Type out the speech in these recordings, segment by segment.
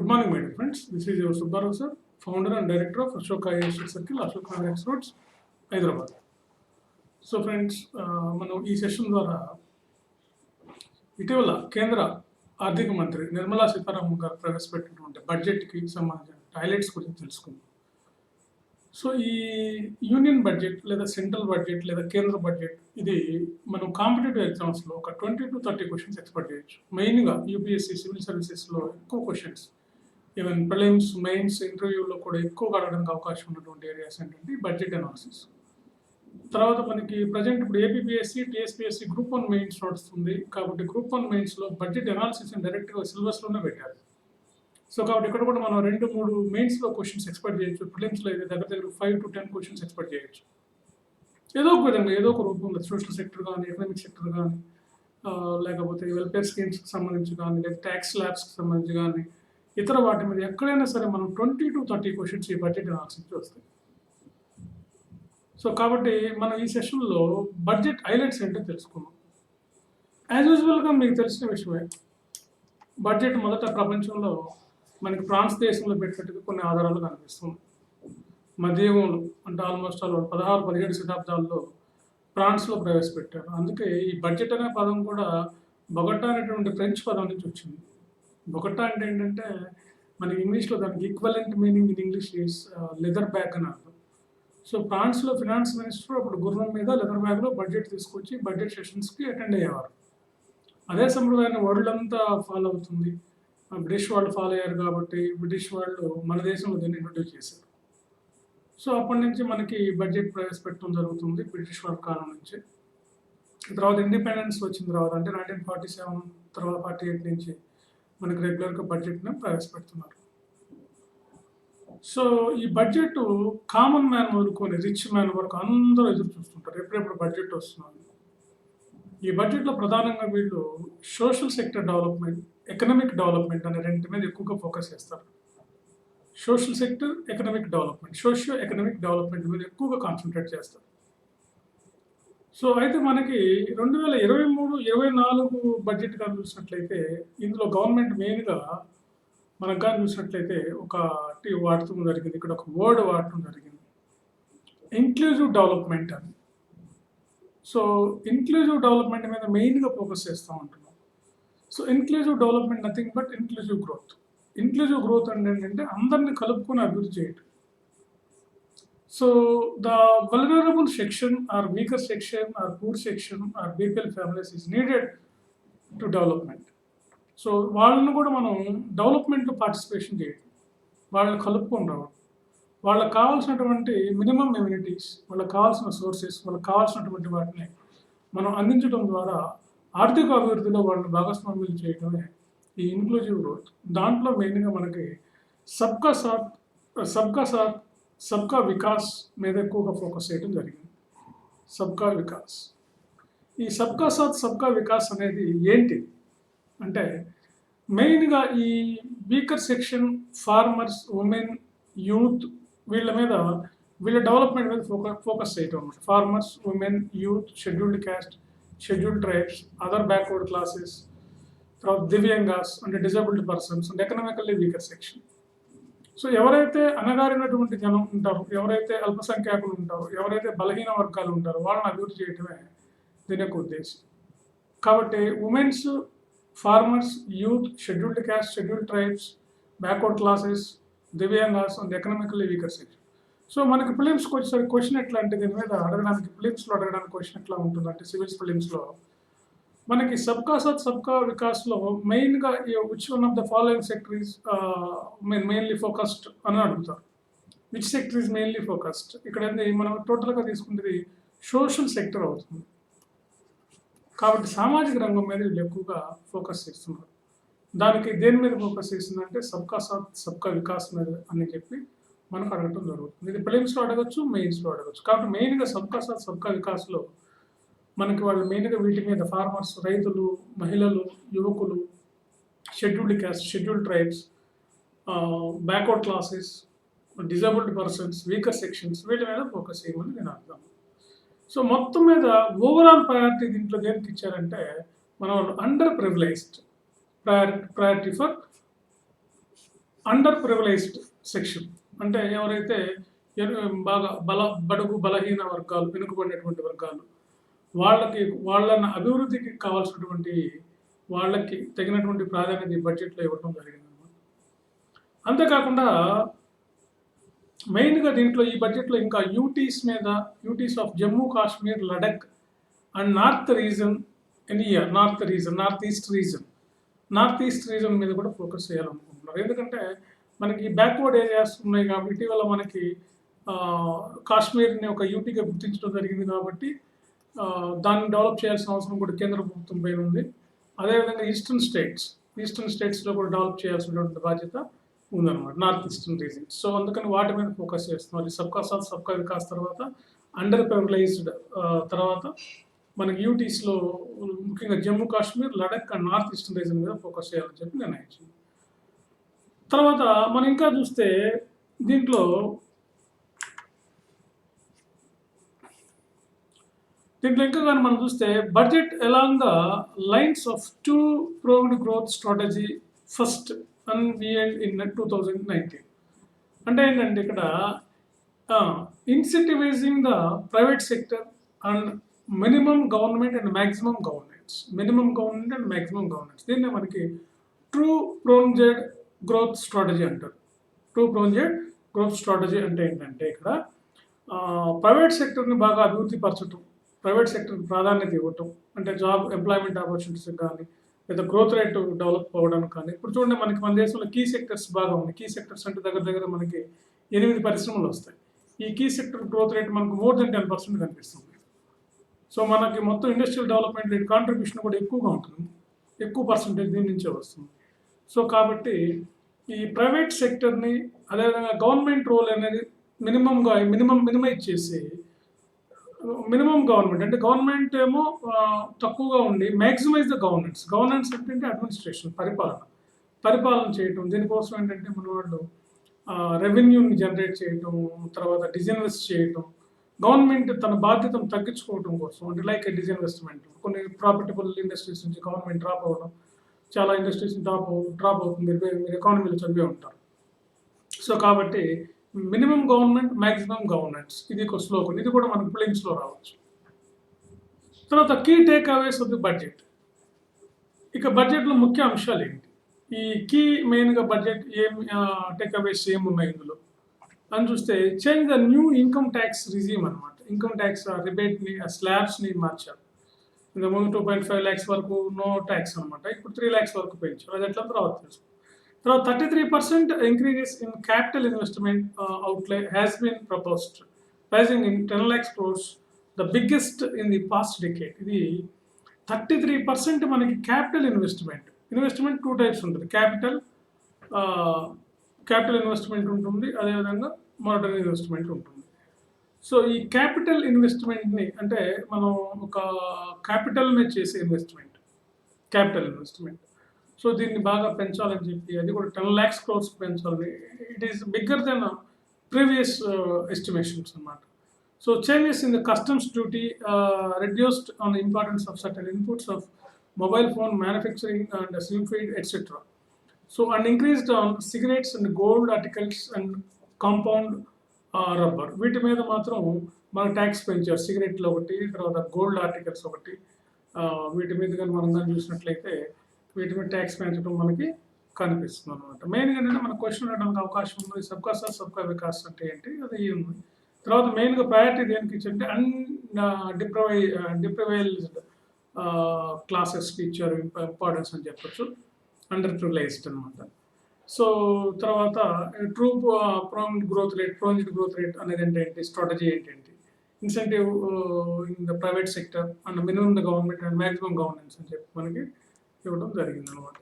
Good morning, my dear friends. This is your Subbarao sir, founder and director of Ashoka IAS Circle, Ashoka IAS, Hyderabad. So friends, మనం ఈ session ద్వారా ఇటీవల కేంద్ర ఆర్థిక మంత్రి నిర్మలా సీతారామన్ గారు ప్రవేశపెట్టినటువంటి బడ్జెట్కి సంబంధించిన హైలైట్స్ గురించి తెలుసుకుందాం. సో ఈ యూనియన్ బడ్జెట్ లేదా సెంట్రల్ బడ్జెట్ లేదా కేంద్ర బడ్జెట్ ఇది మనం కాంపిటేటివ్ ఎగ్జామ్స్లో ఒక 20 to 30 క్వశ్చన్స్ ఎక్స్పెక్ట్ చేయొచ్చు. మెయిన్గా యూపీఎస్సీ సివిల్ సర్వీసెస్లో ఎక్కువ క్వశ్చన్స్, ఈవెన్ ప్రిలిమ్స్ మెయిన్స్ ఇంటర్వ్యూలో కూడా ఎక్కువగా అడగడానికి అవకాశం ఉన్నటువంటి ఏరియాస్ ఏంటంటే బడ్జెట్ అనాలిసిస్. తర్వాత మనకి ప్రజెంట్ ఇప్పుడు ఏపీపీఎస్సీ టీఎస్పీఎస్సీ గ్రూప్ 1 మెయిన్స్ నడుస్తుంది కాబట్టి గ్రూప్ 1 మెయిన్స్లో బడ్జెట్ అనాలిసిస్ డైరెక్ట్గా సిలబస్లోనే పెట్టారు. సో కాబట్టి ఇక్కడ కూడా మనం 2-3 మెయిన్స్లో క్వశ్చన్స్ ఎక్స్పెక్ట్ చేయొచ్చు. ప్రిలిమ్స్లో అయితే దగ్గర 5 to 10 క్వశ్చన్స్ ఎక్స్పెక్ట్ చేయొచ్చు. ఏదో ఒక విధంగా ఏదో ఒక రూపంలో సోషల్ సెక్టర్ కానీ ఎకనామిక్ సెక్టర్ కానీ లేకపోతే వెల్ఫేర్ స్కీమ్స్కి సంబంధించి కానీ లేదా ట్యాక్స్ ల్యాబ్స్కి సంబంధించి కానీ ఇతర వాటి మీద ఎక్కడైనా సరే మనం 20 to 30 క్వశ్చన్స్ ఈ బడ్జెట్ అనాలిసిస్ వస్తాయి. సో కాబట్టి మనం ఈ సెషన్లో బడ్జెట్ హైలైట్స్ ఏంటో తెలుసుకున్నాం. యాజ్ యూజువల్గా మీకు తెలిసిన విషయమే, బడ్జెట్ మొదట ప్రపంచంలో మనకి ఫ్రాన్స్ దేశంలో పెట్టినట్టుగా కొన్ని ఆధారాలు కనిపిస్తుంది. మధ్యయుగంలో అంటే ఆల్మోస్ట్ 16-17 శతాబ్దాల్లో ఫ్రాన్స్లో ప్రవేశపెట్టారు. అందుకే ఈ బడ్జెట్ అనే పదం కూడా బొగటా అనేటువంటి ఫ్రెంచ్ పదం నుంచి వచ్చింది. బొగటా అంటే ఏంటంటే మనకి ఇంగ్లీష్లో దానికి equivalent meaning in English is leather bag అని అర్థం. సో ఫ్రాన్స్లో ఫినాన్స్ మినిస్టర్ అప్పుడు గుర్రం మీద లెదర్ బ్యాగ్లో బడ్జెట్ తీసుకొచ్చి బడ్జెట్ సెషన్స్కి అటెండ్ అయ్యేవారు. అదే సంప్రదాయాన్ని వరల్డ్ అంతా ఫాలో అవుతుంది. బ్రిటిష్ వాళ్ళు ఫాలో అయ్యారు కాబట్టి బ్రిటిష్ వాళ్ళు మన దేశంలో దీన్ని ఇంట్రొడ్యూస్ చేశారు. సో అప్పటి నుంచి మనకి బడ్జెట్ ప్రవేశపెట్టడం జరుగుతుంది బ్రిటిష్ వాళ్ళ కాలం నుంచి. తర్వాత ఇండిపెండెన్స్ వచ్చిన తర్వాత అంటే 1947 తర్వాత 48 నుంచి మనకి రెగ్యులర్గా బడ్జెట్ని ప్రవేశపెడుతున్నారు. సో ఈ బడ్జెట్ కామన్ మ్యాన్ మొదలుకొని రిచ్ మ్యాన్ వరకు అందరూ ఎదురు చూస్తుంటారు ఎప్పుడెప్పుడు బడ్జెట్ వస్తున్నారు. ఈ బడ్జెట్లో ప్రధానంగా వీళ్ళు social sector development, economic development అనే రెండింటి మీద ఎక్కువగా ఫోకస్ చేస్తారు. Social sector, economic development, socio economic development మీద ఎక్కువగా కాన్సన్ట్రేట్ చేస్తారు. సో అయితే మనకి 2023-24 బడ్జెట్ కానీ చూసినట్లయితే ఇందులో గవర్నమెంట్ మెయిన్గా మనకు కానీ చూసినట్లయితే ఒకటి వాడటం జరిగింది, ఇక్కడ ఒక వర్డ్ వాడటం జరిగింది, ఇంక్లూజివ్ డెవలప్మెంట్ అని. సో ఇంక్లూజివ్ డెవలప్మెంట్ మీద మెయిన్గా ఫోకస్ చేస్తూ ఉంటున్నాం. So inclusive development nothing but inclusive growth. Inclusive growth అంటే ఏంటంటే అందరినీ కలుపుకొని అభివృద్ధి చేయటం. So the vulnerable section or weaker section or poor section or BPL families is needed to development. So వాళ్ళని కూడా మనం డెవలప్మెంట్లో పార్టిసిపేషన్ చేయటం, వాళ్ళని కలుపుకొని రావడం, వాళ్ళకి కావాల్సినటువంటి మినిమం ఎమ్యూనిటీస్, వాళ్ళకి కావాల్సిన సోర్సెస్, వాళ్ళకి కావాల్సినటువంటి వాటిని మనం అందించడం ద్వారా ఆర్థిక అభివృద్ధిలో వాళ్ళని భాగస్వామ్యం చేయడమే ఈ ఇంక్లూజివ్ గ్రోత్. దాంట్లో మెయిన్గా మనకి సబ్కా సాత్, సబ్కా వికాస్ మీద ఎక్కువగా ఫోకస్ చేయడం జరిగింది. సబ్కా వికాస్, ఈ సబ్కా సాత్ సబ్కా వికాస్ అనేది ఏంటి అంటే మెయిన్గా ఈ weaker section, farmers, women, youth వీళ్ళ డెవలప్మెంట్ మీద ఫోకస్ చేయటం అన్నమాట. Farmers, women, youth, scheduled caste, scheduled tribes, other backward classes, తర్వాత దివ్యాంగాస్ అంటే disabled persons and economically weaker section. So ఎవరైతే అణగారినటువంటి జనం ఉంటారో, ఎవరైతే అల్పసంఖ్యాకులు ఉంటారో, ఎవరైతే బలహీన వర్గాలు ఉంటారో వాళ్ళని అభివృద్ధి చేయటమే దీని యొక్క ఉద్దేశం. కాబట్టి womens, farmers, youth, scheduled caste, scheduled tribes, backward classes, divyangas and economically weaker section. So మనకి ప్రిలిమ్స్కి వచ్చేసరికి క్వశ్చన్ ఎట్లా అంటే దీని మీద అడగడానికి ప్రిలిమ్స్లో అడగడానికి క్వశ్చన్ ఎట్లా ఉంటుందంటే సివిల్స్ ప్రిలిమ్స్లో మనకి సబ్కా సాత్ సబ్కా వికాస్లో మెయిన్గా which one of the following sector is mainly focused అని అడుగుతారు. Which sector is mainly focused? ఇక్కడ మనం టోటల్గా తీసుకుంటే సోషల్ సెక్టర్ అవుతుంది. కాబట్టి సామాజిక రంగం మీద వీళ్ళు ఎక్కువగా ఫోకస్ చేస్తున్నారు. దానికి దేని మీద ఫోకస్ చేస్తుందంటే సబ్కా సాత్ సబ్కా వికాస్ మీద అని చెప్పి మనకు అడగటం జరుగుతుంది. ఇది ప్రిలిమ్స్లో అడగచ్చు, మెయిన్స్లో అడగచ్చు. కాబట్టి మెయిన్గా సబ్కా సాత్ సబ్కా వికాస్లో మనకి వాళ్ళు మెయిన్గా వీటి మీద ఫార్మర్స్, రైతులు, మహిళలు, యువకులు, scheduled caste, scheduled tribes, backward classes, disabled persons, weaker sections వీటి మీద ఫోకస్ చేయమని నేను అర్థం. సో మొత్తం మీద ఓవరాల్ ప్రయారిటీ దీంట్లో దేనికి ఇచ్చారంటే మన వాళ్ళు under privileged, priority for under privileged section అంటే ఎవరైతే బాగా బడుగు బలహీన వర్గాలు, వెనుకబడినటువంటి వర్గాలు, వాళ్ళని అభివృద్ధికి కావాల్సినటువంటి వాళ్ళకి తగినటువంటి ప్రాధాన్యత ఈ బడ్జెట్లో ఇవ్వడం జరిగింది. అంతేకాకుండా మెయిన్గా దీంట్లో ఈ బడ్జెట్లో ఇంకా UTs of Jammu Kashmir, Ladakh and north east region మీద కూడా ఫోకస్ చేయాలనుకుంటున్నారు. ఎందుకంటే మనకి బ్యాక్వర్డ్ ఏరియాస్ ఉన్నాయి కాబట్టి ఇటీవల మనకి కాశ్మీర్ని ఒక యూటీగా గుర్తించడం జరిగింది కాబట్టి దాన్ని డెవలప్ చేయాల్సిన అవసరం కూడా కేంద్ర ప్రభుత్వం పైన ఉంది. అదేవిధంగా ఈస్టర్న్ స్టేట్స్లో కూడా డెవలప్ చేయాల్సినటువంటి బాధ్యత ఉందన్నమాట, నార్త్ ఈస్టర్న్ రీజన్. సో అందుకని వాటి మీద ఫోకస్ చేస్తున్నారు. సబ్కా సాత్ సబ్కా వికాస్ తర్వాత అండర్ ప్రివిలైజ్డ్ తర్వాత మనకి యూటీస్లో ముఖ్యంగా Jammu Kashmir, Ladakh and north eastern region మీద ఫోకస్ చేయాలని చెప్పి నిర్ణయించింది. తర్వాత మనం ఇంకా చూస్తే దీంట్లో ఇంకా కానీ మనం చూస్తే budget along the lines of 2 pronged growth strategy first unveiled in 2019. అంటే ఏంటంటే ఇక్కడ incentivizing the private sector and minimum government and maximum governance. దీన్నే మనకి ట్రూ ప్రోన్జెడ్ గ్రోత్ స్ట్రాటజీ అంటారు. అంటే ఏంటంటే ఇక్కడ ప్రైవేట్ సెక్టర్ని బాగా అభివృద్ధి పరచడం, ప్రైవేట్ సెక్టర్కి ప్రాధాన్యత ఇవ్వటం, అంటే ఎంప్లాయ్మెంట్ ఆపర్చునిటీస్ కానీ లేదా గ్రోత్ రేట్ డెవలప్ అవ్వడానికి కానీ. ఇప్పుడు చూడండి మనకి మన దేశంలో కీ సెక్టర్స్ బాగా ఉన్నాయి. కీ సెక్టర్స్ అంటే దగ్గర మనకి 8 పరిశ్రమలు వస్తాయి. ఈ కీ సెక్టర్ గ్రోత్ రేట్ మనకు మోర్ దెన్ 10% కనిపిస్తుంది. సో మనకి మొత్తం ఇండస్ట్రియల్ డెవలప్మెంట్ రేట్ కాంట్రిబ్యూషన్ కూడా ఎక్కువగా ఉంటుంది, ఎక్కువ పర్సంటేజ్ దీని నుంచే వస్తుంది. సో కాబట్టి ఈ ప్రైవేట్ సెక్టర్ని అదేవిధంగా గవర్నమెంట్ రోల్ అనేది మినిమైజ్ చేసి మినిమం గవర్నమెంట్ అంటే గవర్నమెంట్ ఏమో తక్కువగా ఉండి మ్యాక్సిమైజ్ ద గవర్నెన్స్ ఏంటంటే అడ్మినిస్ట్రేషన్, పరిపాలన చేయటం. దీనికోసం ఏంటంటే మన వాళ్ళు రెవెన్యూని జనరేట్ చేయటం, తర్వాత డిజిన్వెస్ట్ చేయటం, గవర్నమెంట్ తన బాధ్యతను తగ్గించుకోవడం కోసం అంటే లైక్ డిజిన్వెస్ట్మెంట్. కొన్ని ప్రాఫిటబుల్ ఇండస్ట్రీస్ నుంచి గవర్నమెంట్ డ్రాప్ అవ్వడం, చాలా ఇండస్ట్రీస్ డ్రాప్ అవుతుంది. మీరు ఎకానమీలో చదివే ఉంటారు. సో కాబట్టి మినిమం గవర్నమెంట్, మ్యాక్సిమం గవర్నెన్స్, ఇది ఒక స్లోగన్. ఇది కూడా మనకు ప్లిమ్స్లో రావచ్చు. తర్వాత key takeaways of the budget. ఇక బడ్జెట్లో ముఖ్య అంశాలు ఏంటి, ఈ కీ మెయిన్గా బడ్జెట్ టేక్ అవేస్ ఏమున్నాయి ఇందులో అని చూస్తే, change the new income tax regime అనమాట. ఇన్కమ్ ట్యాక్స్ రిబేట్ని, స్లాబ్స్ని మార్చారు. ఇంతకుముందు 2.5 lakhs వరకు నో ట్యాక్స్ అనమాట, ఇప్పుడు 3 lakhs వరకు పెంచారు. అది ఎట్లా తర్వాత తెలుసు. తర్వాత 33% increases in capital investment outlay has been proposed, rising in 10 lakhs crores, the biggest in the past decade. ఇది 33% మనకి క్యాపిటల్ ఇన్వెస్ట్మెంట్ 2 types ఉంటుంది. క్యాపిటల్ ఇన్వెస్ట్మెంట్ ఉంటుంది, అదేవిధంగా మానిటరీ ఇన్వెస్ట్మెంట్ ఉంటుంది. సో ఈ క్యాపిటల్ ఇన్వెస్ట్మెంట్ని అంటే మనం ఒక క్యాపిటల్ మీద చేసే క్యాపిటల్ ఇన్వెస్ట్మెంట్. సో దీన్ని బాగా పెంచాలని చెప్పి అది కూడా 10 lakhs crores పెంచాలని. It is bigger than previous estimations అన్నమాట. So changes in the customs duty reduced on the importance of certain inputs of mobile phone manufacturing and SIM feed etc. So and increased on cigarettes and gold articles and compound rubber. వీటి మీద మాత్రం మన tax పెంచారు. సిగరెట్లో ఒకటి, తర్వాత gold articles ఒకటి. వీటి మీద కానీ మనం కానీ చూసినట్లయితే వీటి మీద ట్యాక్స్ పెంచడం మనకి కనిపిస్తుంది అనమాట. మెయిన్గా ఏంటంటే మనకు క్వశ్చన్ రావడానికి అవకాశం ఉంది. సబ్కా సాత్ సబ్కా వికాస్ అంటే ఏంటి, అది ఉంది. తర్వాత మెయిన్గా ప్రయారిటీ దేనికి ఇచ్చారంటే డిప్రివైల్డ్ క్లాసెస్కి ఇచ్చారు ఇంపార్టెన్స్ అని చెప్పచ్చు, అండర్ ప్రివిలైజ్డ్ అనమాట. సో తర్వాత ప్రోన్డ్ గ్రోత్ రేట్ అనేది ఏంటంటే స్ట్రాటజీ ఏంటంటే incentive in the private sector and minimum the government and maximum governance అని చెప్పి మనకి ఇవ్వడం జరిగింది అనమాట.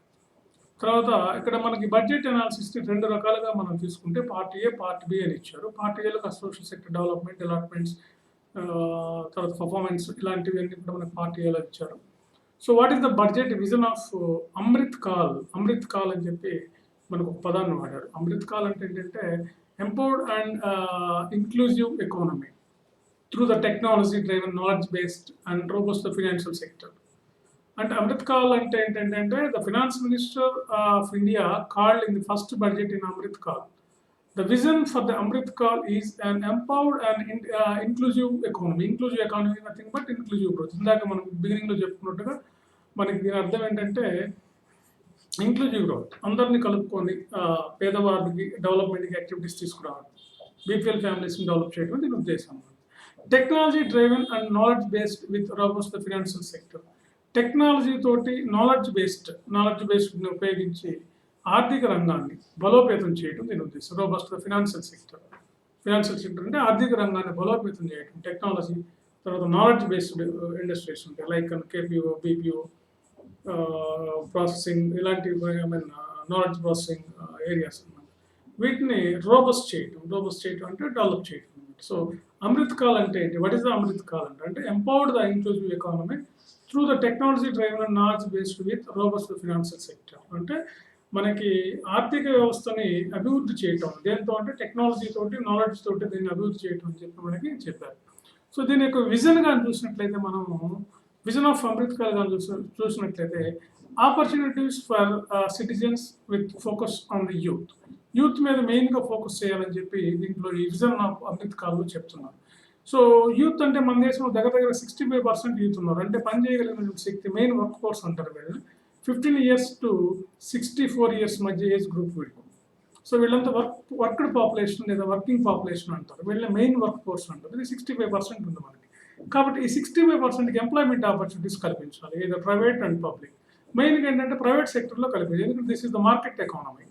తర్వాత ఇక్కడ మనకి బడ్జెట్ అనాలిసిస్కి 2 రకాలుగా మనం తీసుకుంటే పార్ట్ ఏ, పార్ట్ బి అని ఇచ్చారు. పార్ట్ ఏలో సోషల్ సెక్టర్ డెవలప్మెంట్, అలాట్మెంట్స్, తర్వాత పర్ఫార్మెన్స్, ఇలాంటివి అన్ని కూడా మనకి పార్ట్ ఏలో ఇచ్చారు. So what is the budget vision of Amrit call అని చెప్పి మనకు ఒక పదాన్ని వాడారు. అమృత్ కాల్ అంటే ఏంటంటే empowered and inclusive economy through the technology driven knowledge based and robust financial sector. అంటే అమృత్ కాల్ అంటే ఏంటంటే the finance minister of India called in the first budget in Amrit call. The vision for the Amrit Kaal is an empowered and inclusive economy. Inclusive economy nothing but inclusive growth. ఇందాక మనం బిగినింగ్లో చెప్పుకున్నట్టుగా మనకి దీని అర్థం ఏంటంటే ఇంక్లూజివ్ గ్రోత్, అందరినీ కలుపుకొని పేదవారికి డెవలప్మెంట్కి యాక్టివిటీస్ తీసుకురావాలి, బీపీఎల్ ఫ్యామిలీస్ని డెవలప్ చేయడం దీని ఉద్దేశం. Technology driven and knowledge based with robust financial sector. Technology తోటి నాలెడ్జ్ బేస్డ్ని ఉపయోగించి ఆర్థిక రంగాన్ని బలోపేతం చేయడం దీని ఉద్దేశం. రోబస్ట్ ఫినాన్షియల్ సెక్టర్ అంటే ఆర్థిక రంగాన్ని బలోపేతం చేయడం. టెక్నాలజీ తర్వాత నాలెడ్జ్ బేస్డ్ ఇండస్ట్రీస్ ఉంటాయి, లైక్ కేపీఓ, బీపీఓ, ప్రాసెసింగ్, ఇలాంటివి నాలెడ్జ్ ప్రాసెసింగ్ ఏరియాస్ అన్నమాట. వీటిని రోబస్ట్ చేయడం అంటే డెవలప్ చేయడం. సో అమృత్ కాల్ అంటే ఏంటి? What is the Amrit Kaal అంటే empowered the inclusive economy through the technology driven and knowledge based with robust financial sector. అంటే మనకి ఆర్థిక వ్యవస్థని అభివృద్ధి చేయటం దేంతో అంటే టెక్నాలజీ తోటి, నాలెడ్జ్ తోటి దీన్ని అభివృద్ధి చేయటం అని చెప్పి మనకి చెప్పారు. సో దీని యొక్క విజన్గా చూసినట్లయితే మనము విజన్ ఆఫ్ అమృత్ కాల్ గా చూసినట్లయితే opportunities for citizens with focus on the youth మీద మెయిన్గా ఫోకస్ చేయాలని చెప్పి దీంట్లో ఈ విజన్ ఆఫ్ అమృత్ కాల్లో చెప్తున్నారు. సో యూత్ అంటే మన దేశంలో దగ్గర 65% యూత్ ఉన్నారు. అంటే పని చేయగలిగిన శక్తి, మెయిన్ వర్క్ ఫోర్స్ అంటారు వీళ్ళు. 15 years to 64 years మధ్య ఏజ్ గ్రూప్ వీళ్ళు. సో వీళ్ళంతా వర్క్డ్ పాపులేషన్ లేదా వర్కింగ్ పాపులేషన్ అంటారు. వీళ్ళ మెయిన్ వర్క్ ఫోర్స్ అంటారు. ఇది 65% ఉంది మనకి. కాబట్టి ఈ 65%కి ఎంప్లాయ్మెంట్ ఆపర్చునిటీస్ కల్పించాలి, ఏదో ప్రైవేట్ అండ్ పబ్లిక్. మెయిన్గా ఏంటంటే ప్రైవేట్ సెక్టర్లో కల్పించాలి. ఎందుకంటే this is the market economy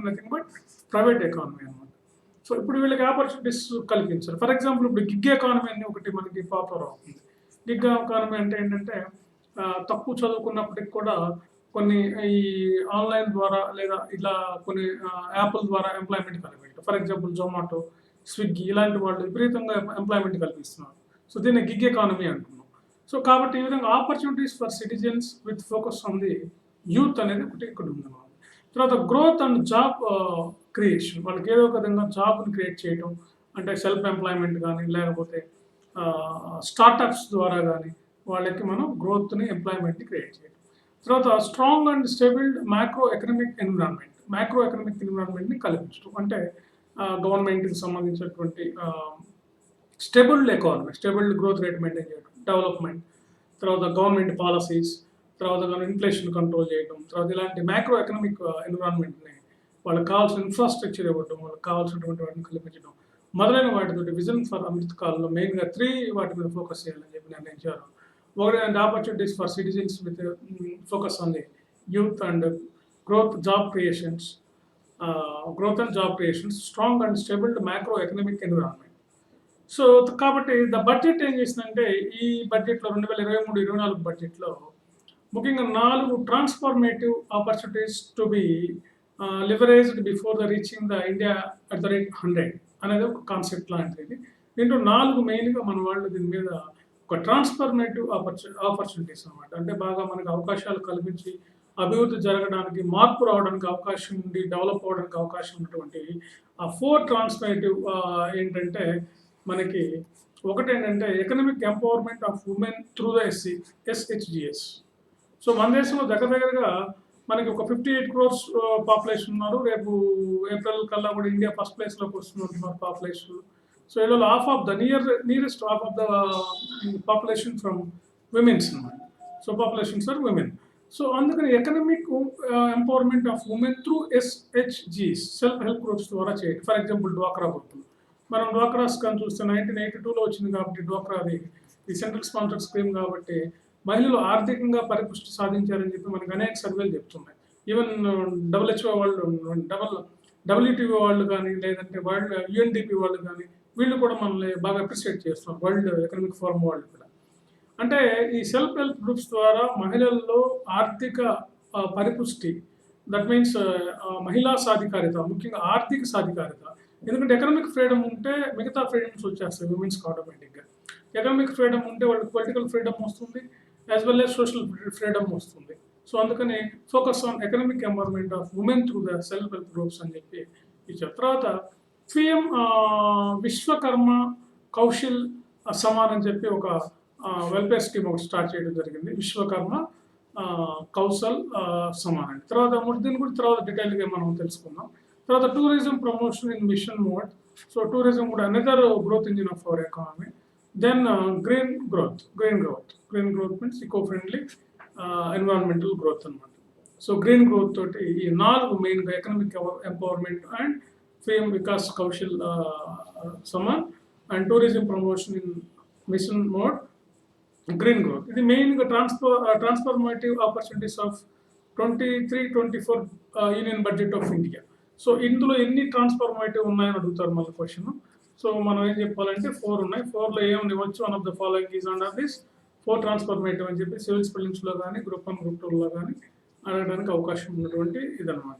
nothing but private economy అనమాట. సో ఇప్పుడు వీళ్ళకి ఆపర్చునిటీస్ కల్పించాలి. ఫర్ ఎగ్జాంపుల్ ఇప్పుడు గిగ్ ఎకానమీ అని ఒకటి మనకి పాపులర్ అవుతుంది. గిగ్ ఎకానమీ అంటే ఏంటంటే తక్కువ చదువుకున్నప్పటికి కూడా కొన్ని ఈ ఆన్లైన్ ద్వారా లేదా ఇలా కొన్ని యాప్ల ద్వారా ఎంప్లాయ్మెంట్ కల్పించారు. ఫర్ ఎగ్జాంపుల్ జొమాటో, స్విగ్గీ ఇలాంటి వాళ్ళు విపరీతంగా ఎంప్లాయ్మెంట్ కల్పిస్తున్నారు. సో దీన్ని గిగ్ ఎకానమీ అంటున్నాం. సో కాబట్టి ఈ విధంగా opportunities for citizens with focus on the youth అనేది ఒకటి ఇక్కడ ఉంది. తర్వాత గ్రోత్ అండ్ జాబ్ క్రియేషన్, వాళ్ళకి ఏదో ఒక విధంగా జాబ్ని క్రియేట్ చేయడం, అంటే సెల్ఫ్ ఎంప్లాయ్మెంట్ కానీ లేకపోతే స్టార్టప్స్ ద్వారా కానీ వాళ్ళకి మనం గ్రోత్ని, ఎంప్లాయ్మెంట్ని క్రియేట్ చేయడం. తర్వాత strong and stable macro economic ఎన్విరాన్మెంట్ని కల్పించడం. అంటే గవర్నమెంట్కి సంబంధించినటువంటి స్టేబుల్ గ్రోత్ రేట్ మెయింటైన్ చేయడం, డెవలప్మెంట్, తర్వాత గవర్నమెంట్ పాలసీస్, తర్వాత ఇన్ఫ్లేషన్ కంట్రోల్ చేయడం, తర్వాత ఇలాంటి మ్యాక్రో ఎకనామిక్ ఎన్విరాన్మెంట్ని వాళ్ళకి కావాల్సిన ఇన్ఫ్రాస్ట్రక్చర్ ఇవ్వడం, వాళ్ళకి కావాల్సినటువంటి వాటిని కల్పించడం మొదలైన వాటితోటి విజన్ ఫర్ అమృత్ కాల్లో మెయిన్గా 3 వాటి మీద ఫోకస్ చేయాలని చెప్పి నిర్ణయించారు. ఒకటి అంటే opportunities for citizens with focus on the youth and growth and job creations, strong and stable macro economic environment. So కాబట్టి ద బడ్జెట్ ఏం చేసిందంటే ఈ బడ్జెట్లో 2023-24 బడ్జెట్లో ముఖ్యంగా 4 transformative opportunities to be leveraged before the reaching the India at the rate 100 అనేది ఒక concept లాంటిది. దీంట్లో 4 మెయిన్గా మన వాళ్ళు దీని మీద ఒక ట్రాన్స్ఫార్మేటివ్ ఆపర్చునిటీస్ అనమాట. అంటే బాగా మనకు అవకాశాలు కల్పించి అభివృద్ధి జరగడానికి, మార్పు రావడానికి అవకాశం ఉండి, డెవలప్ అవ్వడానికి అవకాశం ఉన్నటువంటి ఆ 4 ట్రాన్స్ఫార్మేటివ్ ఏంటంటే మనకి ఒకటేంటంటే economic empowerment of women through the SHGS. So మన దేశంలో దగ్గరగా మనకి ఒక 58 crores పాపులేషన్ ఉన్నారు. రేపు ఏప్రిల్ కల్లా కూడా ఇండియా ఫస్ట్ ప్లేస్లోకి వస్తున్నారు పాపులేషన్. సో ఇలా half of the nearest half of the population from womens అన్నమాట. So populations are women. So అందుకని economic empowerment of women through SHGs, self help groups ద్వారా చేయండి. ఫర్ ఎగ్జాంపుల్ డ్వాక్రా గ్రూపులు, మనం డ్వాక్రాస్ కానీ చూస్తే 1982లో వచ్చింది కాబట్టి డ్వాక్రాది ఈ సెంట్రల్ స్పాన్సర్డ్ స్కీమ్ కాబట్టి మహిళలు ఆర్థికంగా పరిపుష్టి సాధించారని చెప్పి మనకు అనేక సర్వేలు చెప్తున్నాయి. ఈవెన్ WHO వాళ్ళు, WTO వాళ్ళు కానీ లేదంటే వరల్డ్ UNDP వాళ్ళు కానీ వీళ్ళు కూడా మనల్ని బాగా అప్రిషియేట్ చేస్తున్నారు, వరల్డ్ ఎకనామిక్ ఫోరం వాళ్ళు కూడా. అంటే ఈ సెల్ఫ్ హెల్ప్ గ్రూప్స్ ద్వారా మహిళల్లో ఆర్థిక పరిపుష్టి, దట్ మీన్స్ మహిళా సాధికారిత, ముఖ్యంగా ఆర్థిక సాధికారిత. ఎందుకంటే ఎకనామిక్ ఫ్రీడమ్ ఉంటే మిగతా ఫ్రీడమ్స్ వచ్చేస్తాయి విమెన్స్కి ఆటోమేటిక్గా. ఎకనామిక్ ఫ్రీడమ్ ఉంటే వాళ్ళకి పొలిటికల్ ఫ్రీడమ్ వస్తుంది, as well as social freedom వస్తుంది. సో అందుకని focus on economic empowerment of women through the self help groups అని చెప్పి ఇచ్చారు. తర్వాత PM విశ్వకర్మ కౌశల్ సమాన్ అని చెప్పి ఒక వెల్ఫేర్ స్కీమ్ ఒకటి స్టార్ట్ చేయడం జరిగింది. విశ్వకర్మ కౌశల్ సమాన్ అండి. తర్వాత దీని గురించి తర్వాత డీటెయిల్గా మనం తెలుసుకుందాం. తర్వాత tourism promotion in mission mode. So tourism కూడా another growth engine of our economy. Then green growth means eco friendly environmental growth అనమాట. సో గ్రీన్ గ్రోత్ తోటి ఈ 4 మెయిన్గా ఎకనామిక్ ఎంపవర్మెంట్ అండ్ ఫేమ్ Vikas Kaushal Samman and tourism promotion in mission mode, green growth. ఇది మెయిన్గా transformative opportunities of 23-24 union budget of India. So ఇందులో ఎన్ని transformative ఉన్నాయని అడుగుతారు మళ్ళీ క్వశ్చన్. సో మనం ఏం చెప్పాలంటే 4 ఉన్నాయి. 4లో ఏమని ఇవ్వచ్చు? One of the following is under this 4 transformative అని చెప్పి సివిల్ స్పెల్లింగ్స్లో కానీ గ్రూప్ 1 గ్రూప్ 2లో కానీ అడగడానికి అవకాశం ఉన్నటువంటి ఇదన్నమాట.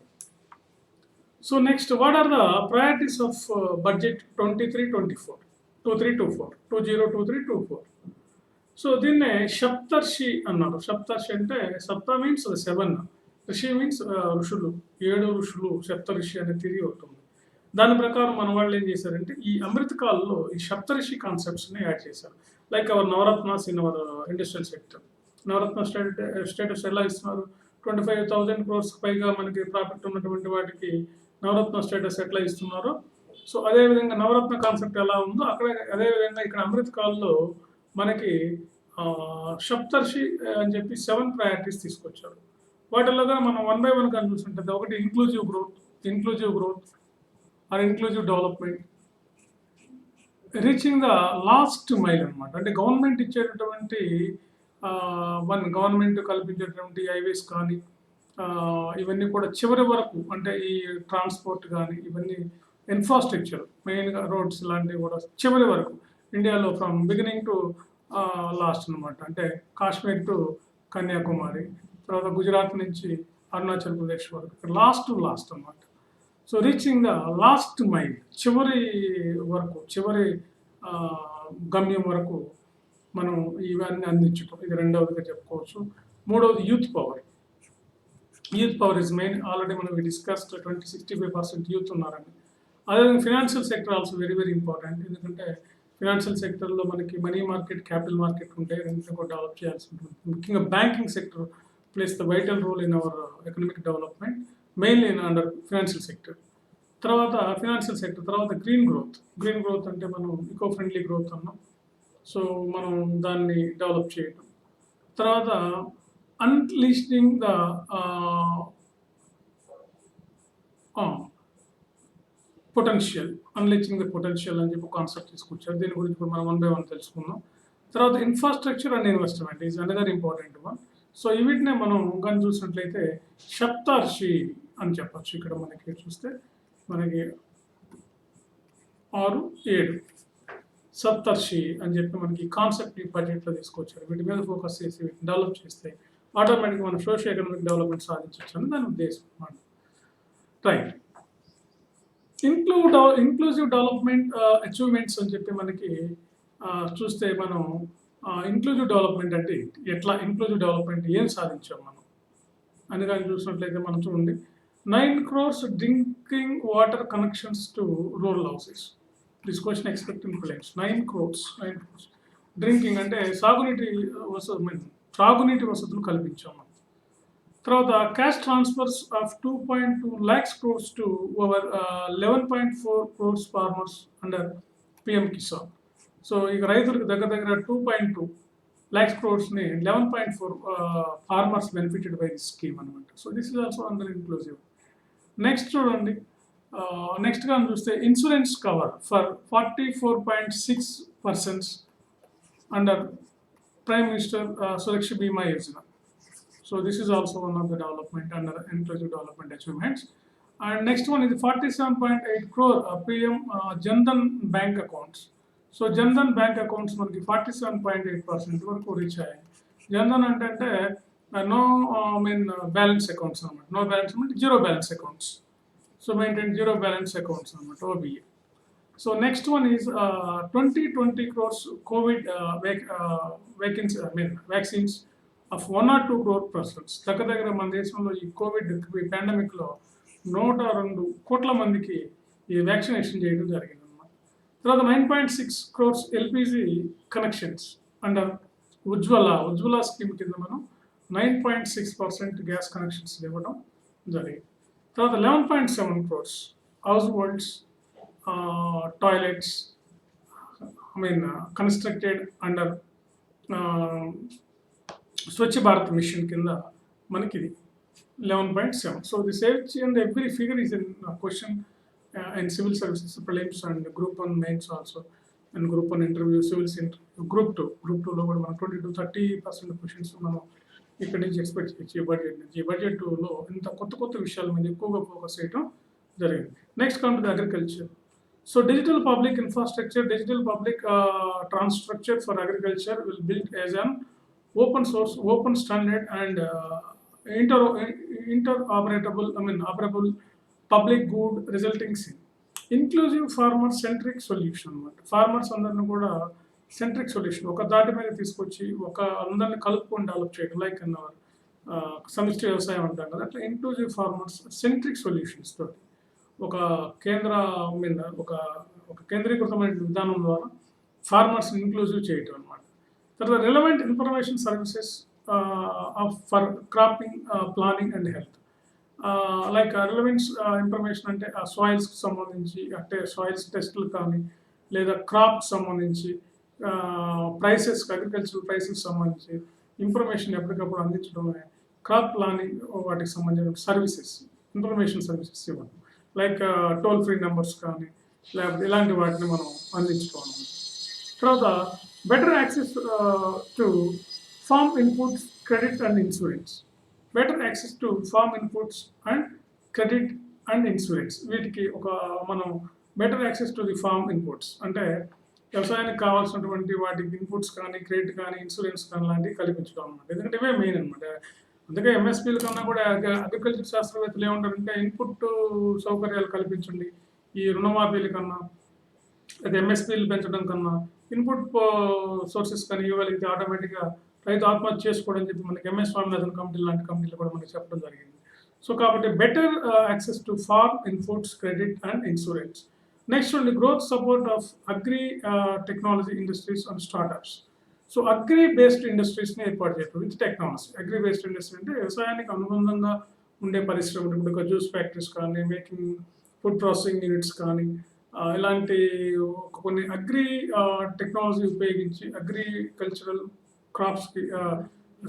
So next, what are the priorities of budget 23-24, 2023-24? So దీన్నే సప్తర్షి అన్నారు. సప్తర్షి అంటే సప్త మీన్స్ 7, ఋషి మీన్స్ ఋషులు, 7 ఋషులు, సప్తఋషి అనే తిరిగి అవుతుంది. దాని ప్రకారం మన వాళ్ళు ఏం చేశారంటే ఈ అమృత కాలంలో ఈ సప్తఋషి కాన్సెప్ట్స్ని యాడ్ చేశారు. Like our Navratnas in our industrial sector. Navratna status ఎలా ఇస్తున్నారు? 25,000 crores పైగా మనకి ప్రాఫిట్ ఉన్నటువంటి వాటికి నవరత్న స్టేటస్ ఎట్లా ఇస్తున్నారో, సో అదేవిధంగా నవరత్న కాన్సెప్ట్ ఎలా ఉందో అక్కడ అదేవిధంగా ఇక్కడ అమృత కాలంలో మనకి సప్తర్షి అని చెప్పి 7 ప్రయారిటీస్ తీసుకొచ్చారు. వాటిల్లో మనం 1 by 1 కానీ చూస్తుంటే ఒకటి inclusive growth or inclusive development, reaching the last mile అనమాట. అంటే గవర్నమెంట్ ఇచ్చేటటువంటి గవర్నమెంట్ కల్పించేటటువంటి హైవేస్ కానీ ఇవన్నీ కూడా చివరి వరకు, అంటే ఈ ట్రాన్స్పోర్ట్ కానీ ఇవన్నీ ఇన్ఫ్రాస్ట్రక్చర్ మెయిన్గా రోడ్స్ లాంటివి కూడా చివరి వరకు ఇండియాలో ఫ్రమ్ బిగినింగ్ టు లాస్ట్ అనమాట. అంటే కాశ్మీర్ టు కన్యాకుమారి, తర్వాత గుజరాత్ నుంచి అరుణాచల్ ప్రదేశ్ వరకు లాస్ట్ అనమాట. So reaching the last mile, చివరి వరకు, చివరి గమ్యం వరకు మనం ఇవన్నీ అందించటం, ఇది రెండవదిగా చెప్పుకోవచ్చు. మూడవది youth power is main. Already మనం డిస్కస్డ్ 65% యూత్ ఉన్నారండి. అదేవిధంగా financial sector also very very important. ఎందుకంటే ఫినాన్షియల్ సెక్టర్లో మనకి మనీ మార్కెట్, క్యాపిటల్ మార్కెట్ ఉంటాయి, రెండింటిని కూడా డెవలప్ చేయాల్సి ఉంటుంది. ముఖ్యంగా banking sector plays the vital role in our economic development, mainly under financial sector. తర్వాత ఫినాన్షియల్ సెక్టర్, తర్వాత గ్రీన్ గ్రోత్ అంటే మనం ఈకో ఫ్రెండ్లీ గ్రోత్ అన్నాం. సో మనం దాన్ని డెవలప్ చేయటం. తర్వాత అన్లీషింగ్ ద పొటెన్షియల్ అని చెప్పి కాన్సెప్ట్ తీసుకొచ్చారు. దీని గురించి కూడా మనం 1 by 1 తెలుసుకుందాం. తర్వాత infrastructure and investment is another important one. So వీటినే మనం కానీ చూసినట్లయితే సప్తర్షి అని చెప్పచ్చు. ఇక్కడ మనకి చూస్తే మనకి 6, 7 సప్తర్షి అని చెప్పి మనకి కాన్సెప్ట్ ఈ బడ్జెట్లో తీసుకొచ్చారు. వీటి మీద ఫోకస్ చేసి వీటిని డెవలప్ చేస్తే ఆటోమేటిక్గా మనం సోషియో ఎకనామిక్ డెవలప్మెంట్ సాధించవచ్చు అని దాని ఉద్దేశం అన్నమాట. రైట్. ఇంక్లూజివ్ డెవలప్మెంట్ అచీవ్మెంట్స్ అని చెప్పి మనకి చూస్తే మనం ఇంక్లూజివ్ డెవలప్మెంట్ అంటే ఎట్లా, ఇంక్లూజివ్ డెవలప్మెంట్ ఏం సాధించాం మనం అని కానీ చూసినట్లయితే మనం చూడండి, 9 crores drinking water connections to rural houses. This question expecting claims. 9 crores drinking అంటే త్రాగునీటి వసతులు కల్పించాం మనం. తర్వాత cash transfers of 2.2 lakhs crores to over 11.4 crores farmers under PM Kisan. So ఇక రైతులకు దగ్గర 2.2 lakhs crores-ని 11.4 farmers benefited by this scheme అనమాట. So this is also under inclusive. Next చూడండి, నెక్స్ట్ గా చూస్తే insurance cover for 44.6% under prime minister సురక్ష బీమా Yojana. So this is also one of the development under inclusive development achievements. And next one is 47.8 crore PM Jandan bank accounts. So Jandan bank accounts మనకి 47.8% వరకు reach అయ్యాయి. జన్ధన్ అంటే no balance accounts అనమాట. No balance అంటే zero balance accounts. So maintain zero balance accounts అనమాట, OBA. So next one is 20 crores Covid vaccines of 1 or 2 crore persons. దగ్గర మన దేశంలో ఈ కోవిడ్ పాండమిక్లో 102 కోట్ల మందికి ఈ వ్యాక్సినేషన్ చేయడం జరిగింది అన్నమాట. తర్వాత 9.6 crores LPG కనెక్షన్స్ అండర్ ఉజ్వల స్కీమ్ కింద మనం 9.6% గ్యాస్ కనెక్షన్స్ ఇవ్వడం జరిగింది. తర్వాత 11.7 crores households toilets constructed under Swachh Bharat mission కింద మనకి ఇది 11.7. So this age and every figure is in question in civil services prelims and group 1 mains also, and group 1 interview, civils interview, group 2 లో కూడా మనం 20-30% questions మనం ఇక్కడి నుంచి expect చేయొచ్చు ఈ బడ్జెట్ 2లో ఇంత కొత్త విషయాల మీద ఎక్కువగా ఫోకస్ చేయడం జరిగింది. Next come to the agriculture. So digital public infrastructure, digital public infrastructure for agriculture will build as an open source, open standard and interoperable, operable public good resulting in inclusive farmer centric solution. Farmers అందరిని కూడా centric solution ఒక దాటి మీద తీసుకొచ్చి ఒక అందరిని కలుపుకొని develop చేయడం, లైక్ అన్న సమిష్టి వ్యవసాయం అంటాం కదా, అట్లా ఇంక్లూజివ్ ఫార్మర్స్ సెంట్రిక్ సొల్యూషన్స్ తోటి ఒక కేంద్ర మీద ఒక కేంద్రీకృతమైన విధానం ద్వారా ఫార్మర్స్ ఇంక్లూజివ్ చేయటం అనమాట. తర్వాత relevant information services for cropping planning and health, like relevant information అంటే సాయిల్స్కి సంబంధించి, అంటే సాయిల్స్ టెస్టులు కానీ లేదా క్రాప్కి సంబంధించి ప్రైసెస్, అగ్రికల్చరల్ ప్రైసెస్ సంబంధించి ఇన్ఫర్మేషన్ ఎప్పటికప్పుడు అందించడమే క్రాప్ ప్లానింగ్ వాటికి సంబంధించిన సర్వీసెస్, ఇన్ఫర్మేషన్ సర్వీసెస్ ఇవ్వడం, లైక్ టోల్ ఫ్రీ నెంబర్స్ కానీ లేకపోతే ఇలాంటి వాటిని మనం అందించుకోవాలి. తర్వాత better access to farm inputs, credit and insurance, better access to farm inputs and credit and insurance, వీటికి ఒక మనం better access to the farm inputs అంటే వ్యవసాయానికి కావాల్సినటువంటి వాటికి ఇన్పుట్స్ కానీ, క్రెడిట్ కానీ, ఇన్సూరెన్స్ కానీ లాంటివి కల్పించడం అనమాట. ఎందుకంటే ఇవే మెయిన్ అనమాట. అందుకే ఎంఎస్పీల కన్నా కూడా అగ్రికల్చర్ శాస్త్రవేత్తలు ఏమంటారంటే ఇన్పుట్ సౌకర్యాలు కల్పించండి, ఈ రుణమాఫీల కన్నా లేదా ఎంఎస్పీలు పెంచడం కన్నా ఇన్పుట్ సోర్సెస్ కానీ ఇవ్వగలిగితే ఆటోమేటిక్గా రైతు ఆత్మహత్య చేసుకోవడం చెప్పి మనకి ఎంఎస్ స్వామినాథన్ కమిటీ లాంటి కమిటీలు కూడా మనకి చెప్పడం జరిగింది. సో కాబట్టి better access to farm inputs, credit and insurance. Next ఉంది growth support of agri technology industries and startups. So agri based ఇండస్ట్రీస్ని ఏర్పాటు చేయడం with technology. Agri based industry అంటే వ్యవసాయానికి అనుబంధంగా ఉండే పరిశ్రమలు, ఇప్పుడు జ్యూస్ ఫ్యాక్టరీస్ కానీ, మేకింగ్ ఫుడ్ ప్రాసెసింగ్ యూనిట్స్ కానీ, ఇలాంటి కొన్ని అగ్రి టెక్నాలజీ ఉపయోగించి అగ్రికల్చరల్ క్రాప్స్కి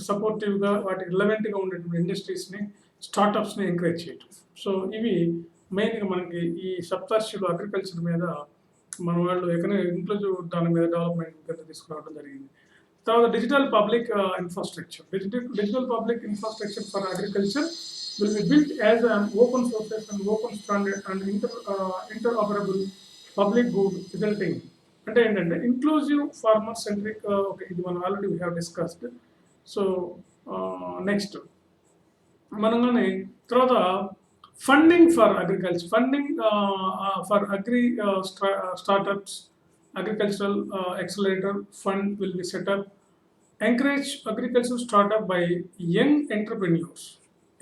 సపోర్టివ్గా వాటికి రిలవెంట్గా ఉండేటువంటి ఇండస్ట్రీస్ని, స్టార్టప్స్ని ఎంకరేజ్ చేయటం. సో ఇవి మెయిన్గా మనకి ఈ సప్తర్షిలో అగ్రికల్చర్ మీద మన వాళ్ళు ఇంక్లూజివ్ దాని మీద డెవలప్మెంట్ కింద తీసుకురావడం జరిగింది. తర్వాత digital public infrastructure, digital public infrastructure for agriculture will be built as an open sources and open standard and interoperable public good resulting. అంటే ఏంటంటే ఇంక్లూజివ్ ఫార్మర్ సెంట్రిక్, ఓకే ఇది మనం already we have discussed. So next మనగానే తర్వాత funding for agriculture, funding for agri startups, agricultural accelerator fund will be set up, encourage agriculture startup by young entrepreneurs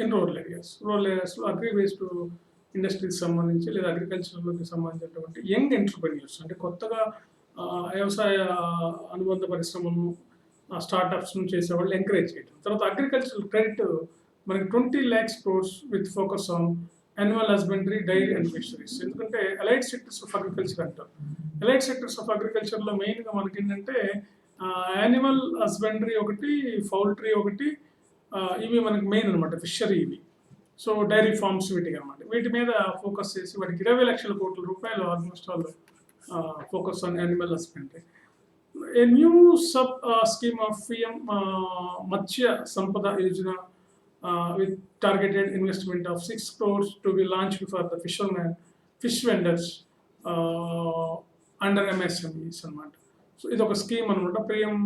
in rural ఏరియాస్లో agri based ఇండస్ట్రీకి సంబంధించి లేదా అగ్రికల్చర్కి సంబంధించినటువంటి young entrepreneurs అంటే కొత్తగా వ్యవసాయ అనుబంధ పరిశ్రమలను, స్టార్టప్స్ను చేసేవాళ్ళు ఎంకరేజ్ చేయడం. తర్వాత అగ్రికల్చరల్ క్రెడిట్ మనకి 20 lakhs crores with focus on animal husbandry, dairy and fisheries. ఎందుకంటే అలైడ్ సెక్టర్స్ ఆఫ్ అగ్రికల్చర్ అంటారు. అలైడ్ సెక్టర్స్ ఆఫ్ అగ్రికల్చర్లో మెయిన్గా మనకి ఏంటంటే యానిమల్ హస్బెండరీ ఒకటి, పౌల్ట్రీ ఒకటి, ఇవి మనకి మెయిన్ అనమాట, ఫిషరీ ఇవి. సో డైరీ ఫార్మ్స్ వీటికి అనమాట, వీటి మీద ఫోకస్ చేసి వాటికి 20 లక్షల కోట్ల రూపాయలు almost all focus on animal husbandry. A new sub scheme of PM Matsya Sampada Yojana with targeted investment of 6 crores to be launched for the fish vendors under MSMEs అన్నమాట. సో ఇది ఒక స్కీమ్ అనమాట, పిఎం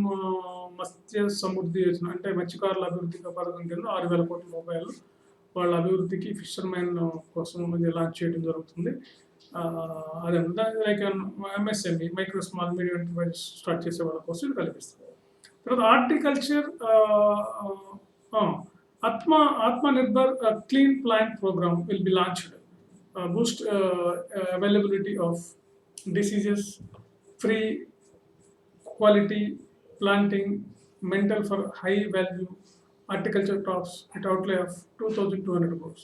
మత్స్య సమృద్ధి యోజన అంటే మత్స్యకారుల అభివృద్ధి పథకం కింద 6,000 కోట్ల రూపాయలు వాళ్ళ అభివృద్ధికి ఫిషర్మెన్ కోసం లాంచ్ చేయడం జరుగుతుంది. అదే like MSME, micro small medium enterprise start చేసే వాళ్ళ కోసం ఇది కల్పిస్తుంది. తర్వాత horticulture Atmanirbhar clean plant program will be launched. Boost availability of diseases, free quality planting, mental for high value horticulture crops at అవుట్లే of 2200 crores.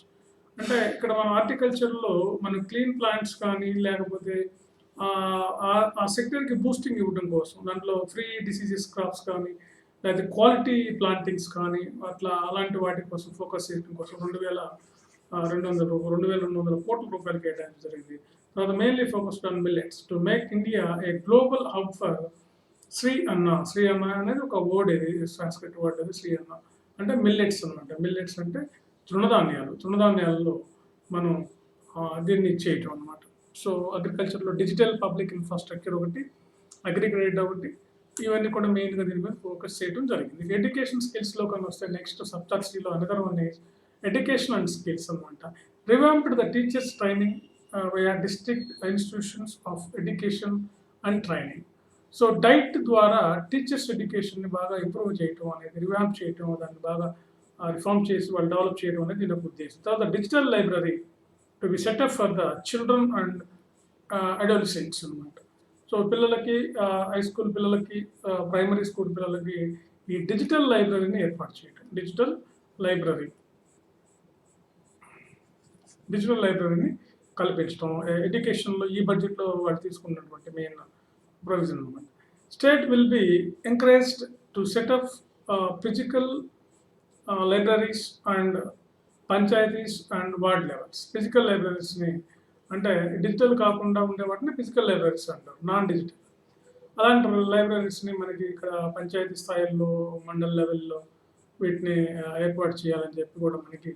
అంటే ఇక్కడ మనం హార్టికల్చర్లో మనం క్లీన్ ప్లాంట్స్ కానీ లేకపోతే ఆ సెక్టర్కి బూస్టింగ్ ఇవ్వడం కోసం దాంట్లో ఫ్రీ డిసీజెస్ క్రాప్స్ కానీ లేకపోతే క్వాలిటీ ప్లాంటింగ్స్ కానీ అట్లా అలాంటి వాటి కోసం ఫోకస్ చేయడం కోసం 2200 కోట్ల రూపాయలు కేటాయించడం జరిగింది. తర్వాత mainly focused on millets to make India a global hub for Shri Anna. Shri అన్న అనేది ఒక వర్డ్, ఇది సంస్కృత వర్డ్, అది శ్రీ అన్న అంటే మిల్లెట్స్ అనమాట. మిల్లెట్స్ అంటే తృణధాన్యాలలో మనం దీన్ని చేయటం అనమాట. సో అగ్రికల్చర్లో డిజిటల్ పబ్లిక్ ఇన్ఫ్రాస్ట్రక్చర్ ఒకటి, అగ్రిగ్రేడ్ ఒకటి, ఇవన్నీ కూడా మెయిన్గా దీని మీద ఫోకస్ చేయడం జరిగింది. ఎడ్యుకేషన్ స్కిల్స్లో కానీ వస్తే నెక్స్ట్ సబ్టాక్సీలో another one is education and skills అనమాట. Revamped the teachers training via district institutions of education and training. So DIET ద్వారా టీచర్స్ ఎడ్యుకేషన్ని బాగా ఇంప్రూవ్ చేయటం అనేది, రివాంప్ చేయటం, దాన్ని బాగా రిఫార్మ్ చేసి వాళ్ళు డెవలప్ చేయడం అనేది దీని ఒక ఉద్దేశం. తర్వాత digital library to be set up for the children and adolescents అనమాట. సో పిల్లలకి, హై స్కూల్ పిల్లలకి, ప్రైమరీ స్కూల్ పిల్లలకి ఈ డిజిటల్ లైబ్రరీని ఏర్పాటు చేయడం. డిజిటల్ లైబ్రరీని కల్పించడం ఎడ్యుకేషన్లో ఈ బడ్జెట్లో వాళ్ళు తీసుకున్నటువంటి మెయిన్ ప్రొవిజన్ అనమాట. State will be encouraged to set up physical libraries and panchayats and ward levels. Physical లైబ్రరీస్ని అంటే డిజిటల్ కాకుండా ఉండే వాటిని ఫిజికల్ లైబ్రరీస్ అంటారు, నాన్ డిజిటల్. అలాంటి లైబ్రరీస్ని మనకి ఇక్కడ పంచాయతీ స్థాయిల్లో, మండల్ లెవెల్లో వీటిని ఏర్పాటు చేయాలని చెప్పి కూడా మనకి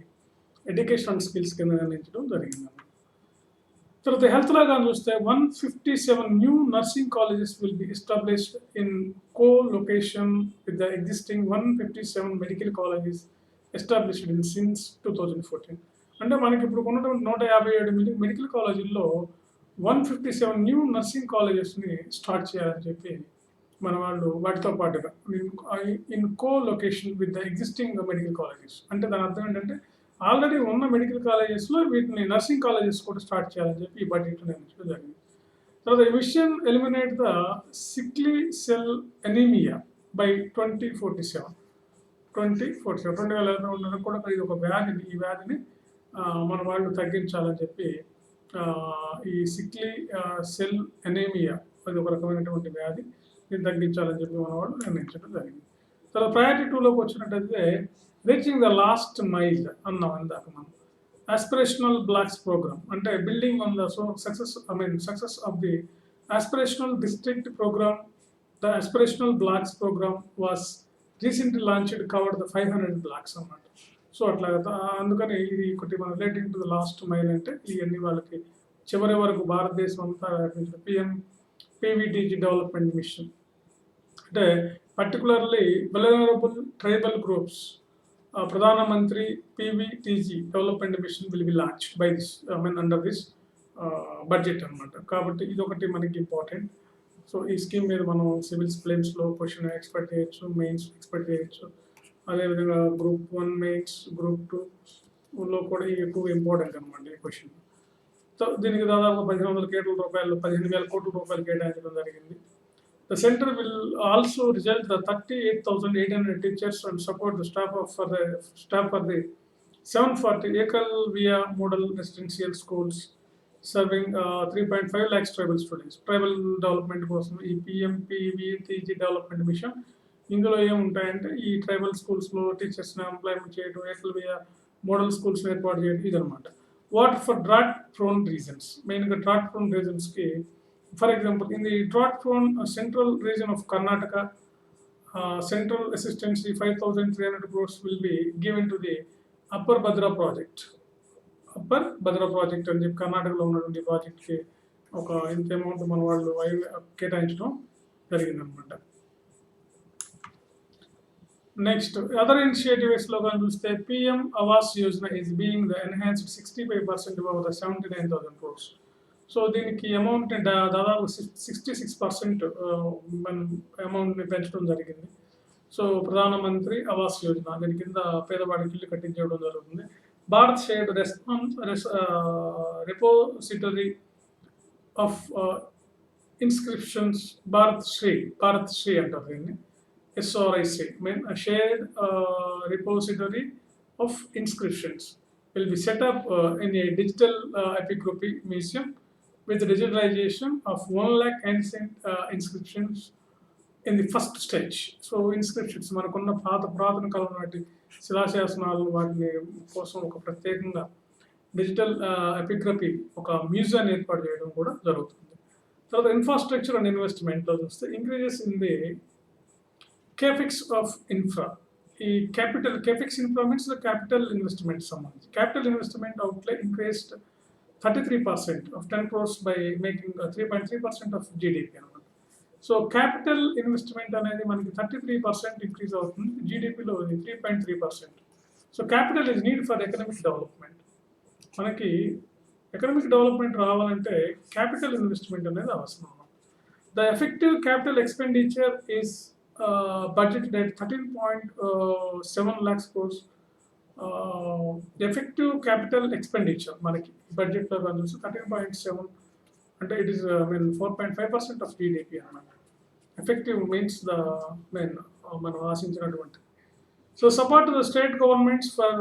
ఎడ్యుకేషన్ అండ్ స్కిల్స్ కింద నిర్ణయించడం జరిగింది. తర్వాత హెల్త్లో కానీ చూస్తే 157 new nursing colleges will be established in co-location with the existing 157 medical colleges established in since 2014. అంటే మనకి ఇప్పుడు ఉన్నటువంటి 157 మెడికల్ కాలేజీల్లో 157 న్యూ నర్సింగ్ కాలేజెస్ని స్టార్ట్ చేయాలని చెప్పి మన వాళ్ళు వాటితో పాటుగా in co-location with the existing medical colleges. అంటే దాని అర్థం ఏంటంటే ఆల్రెడీ ఉన్న మెడికల్ కాలేజెస్లో వీటిని నర్సింగ్ కాలేజెస్ కూడా స్టార్ట్ చేయాలని చెప్పి ఈ బడ్జెట్ నిర్ణయించడం జరిగింది. తర్వాత vision eliminate the సిక్లీ cell anaemia by 2047. 2027 కూడా ఇది ఒక వ్యాధిని, ఈ వ్యాధిని మన వాళ్ళు తగ్గించాలని చెప్పి ఈ సిక్లీ సెల్ ఎనీమియా అది ఒక రకమైనటువంటి వ్యాధి, దీన్ని తగ్గించాలని చెప్పి మన వాళ్ళు నిర్ణయించడం జరిగింది. తర్వాత ప్రయారిటీ 2లోకి వచ్చినట్టయితే రీచింగ్ ద లాస్ట్ మైల్ అన్నాం ఇందాక మనం. ఆస్పిరేషనల్ బ్లాక్స్ ప్రోగ్రామ్ అంటే building on the success of the aspirational district programme. The aspirational blocks programme was recently launched, covered the 500 blocks అన్నమాట. సో అట్లా అందుకని ఇది ఒకటి మన relating to the last mile అంటే ఇవన్నీ వాళ్ళకి చివరి వరకు భారతదేశం అంతా PVTG డెవలప్మెంట్ మిషన్ అంటే పర్టికులర్లీ వల్నరబుల్ ట్రైబల్ గ్రూప్స్. ప్రధానమంత్రి PVTG development mission will be launch by this under this budget అనమాట. కాబట్టి ఇది ఒకటి మనకి ఇంపార్టెంట్. సో ఈ స్కీమ్ మీద మనం సివిల్స్ ప్రిలిమ్స్లో క్వశ్చన్ ఎక్స్పెక్ట్ చేయొచ్చు, మెయిన్స్ ఎక్స్పెక్ట్ చేయొచ్చు. అదేవిధంగా గ్రూప్ 1 మెయిన్స్, గ్రూప్ 2లో కూడా ఈ 2 ఇంపార్టెంట్ అనమాట ఈ క్వశ్చన్. సో దీనికి దాదాపు 15,000 కోట్ల రూపాయలు కేటాయించడం జరిగింది. The center will also result the 38,800 teachers and support the staff for the 740 Ekalvia model residential schools serving 3.5 lakhs tribal students. Tribal development కోసం ఈ PVTG డెవలప్మెంట్ మిషన్ ఇందులో ఏముంటాయంటే ఈ ట్రైబల్ స్కూల్స్లో టీచర్స్ని ఎంప్లాయ్మెంట్ చేయడం, ఏకల్వియా మోడల్ స్కూల్స్ని ఏర్పాటు చేయడం, ఇదనమాట. Water for drought prone regions, మెయిన్గా డ్రాట్ ప్రోన్ రీజన్స్కి. For example, in the drought-prone central region of Karnataka, central assistance 5,300 crores will be given to the Upper Bhadra project. అని చెప్పి కర్ణాటకలో ఉన్నటువంటి ప్రాజెక్ట్కి ఒక ఇంత అమౌంట్ మన వాళ్ళు కేటాయించడం జరిగిందనమాట. నెక్స్ట్ అదర్ ఇనిషియేటివ్స్లో కానీ చూస్తే PM Awas Yojana is being the enhanced 65% above the 79,000 crores. So దీనికి అమౌంట్ దాదాపు 66% అమౌంట్ని పెంచడం జరిగింది. సో ప్రధానమంత్రి ఆవాస్ యోజన దీని కింద పేదవాడికి ఇల్లు కట్టించడం జరుగుతుంది. Bharat shared repository of inscriptions, Bharat Shri అంటారు దీన్ని. SRIC, mean a shared repository of inscriptions, will be set up in a digital epigraphy museum with the digitalization of 1 lakh ancient inscriptions in the first stage. So inscriptions మనకున్న పురాతన కాలం నాటి శిలాశాసనాలు వాటిని కోసం ఒక ప్రత్యేకంగా digital epigraphy ఒక మ్యూజియాన్ని ఏర్పాటు చేయడం కూడా జరుగుతుంది. తర్వాత ఇన్ఫ్రాస్ట్రక్చర్ అండ్ ఇన్వెస్ట్మెంట్లో చూస్తే increases in the capex of infra. ఈ capex infra means the capital investment సంబంధించి capital investment outlay increased 33% of 10 crores by making 3.3% of GDP అనమాట. సో క్యాపిటల్ ఇన్వెస్ట్మెంట్ అనేది మనకి 33% ఇంక్రీజ్ అవుతుంది, జీడిపిలో 3.3%. So capital is need for economic development. మనకి economic development రావాలంటే capital investment అనేది అవసరం. The effective capital expenditure is budget at 13.7 lakhs crores. Effective capital expenditure మనకి బడ్జెట్లో చూసి 13.7 అంటే ఇట్ ఈస్ 4.5% ఆఫ్ జీడిపి అన్నమాట. ఎఫెక్టివ్ మీన్స్ ద మనం ఆశించినటువంటి. So support the state governments for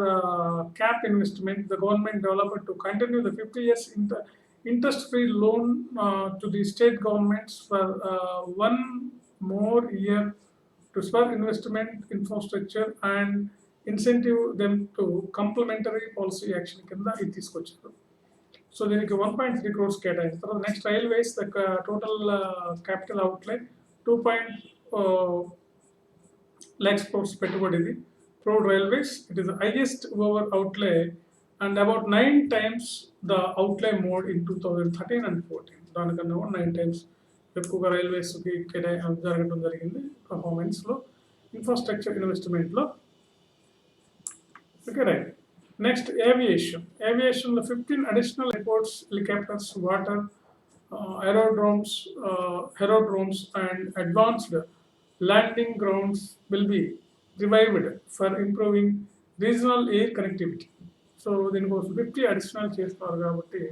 cap investment. The government developed to continue the 50 years interest free loan to the state governments for 1 more year to spur investment infrastructure and incentive them to complementary policy action కింద ఇది తీసుకొచ్చారు. So దీనికి 1.3 crores కేటాయిస్తారు. Next railways the total capital outlay 2 lakhs crores పెట్టుబడిది. Road railways it is the highest over outlay and about 9 times the outlay made in 2013 and 14. దానికన్నా కూడా 9 times ఎక్కువగా రైల్వేస్కి జరగడం జరిగింది పర్ఫార్మెన్స్లో, ఇన్ఫ్రాస్ట్రక్చర్ ఇన్వెస్ట్మెంట్లో. Okay right. Next aviation. ఏవియేషన్లో 15 additional airports, helicopters, water, aerodromes and advanced landing grounds will be revived for improving regional air connectivity. So దీనికోసం 50 additional చేస్తారు కాబట్టి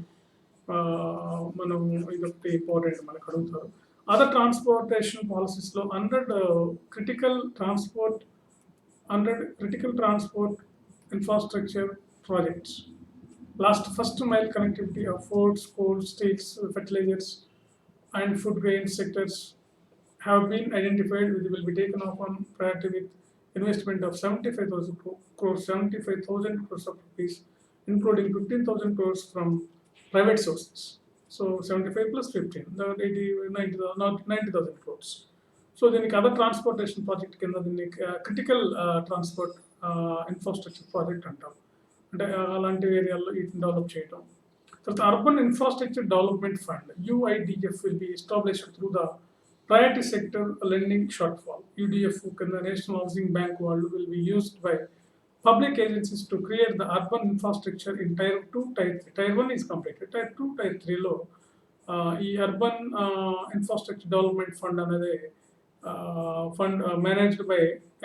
మనం ఇదొకటి ఇంపార్టెంట్ మనకు అడుగుతారు. అదర్ ట్రాన్స్పోర్టేషన్ పాలసీస్లో 100 critical transport infrastructure projects. First mile connectivity of foods, coal, steels, fertilizers and food grain sectors have been identified, which will be taken up on priority with investment of 75,000 crores of rupees, including 15,000 crores from private sources. So 75 plus 15, 90,000 crores. So దీనికి other transportation project కింద దీన్ని critical transport infrastructure project అంటాం. అంటే అలాంటి ఏరియాల్లో వీటిని develop చేయడం. తర్వాత urban infrastructure development fund UIDF will be established through the priority sector lending short fall. UDF కింద నేషనల్ హౌసింగ్ బ్యాంక్ వాళ్ళు will be used by public agencies to create the urban infrastructure in Tier 2, Tier 3. Tier 1 is completed. Tier 2, Tier 3లో ఈ urban infrastructure development fund అనేది fund managed by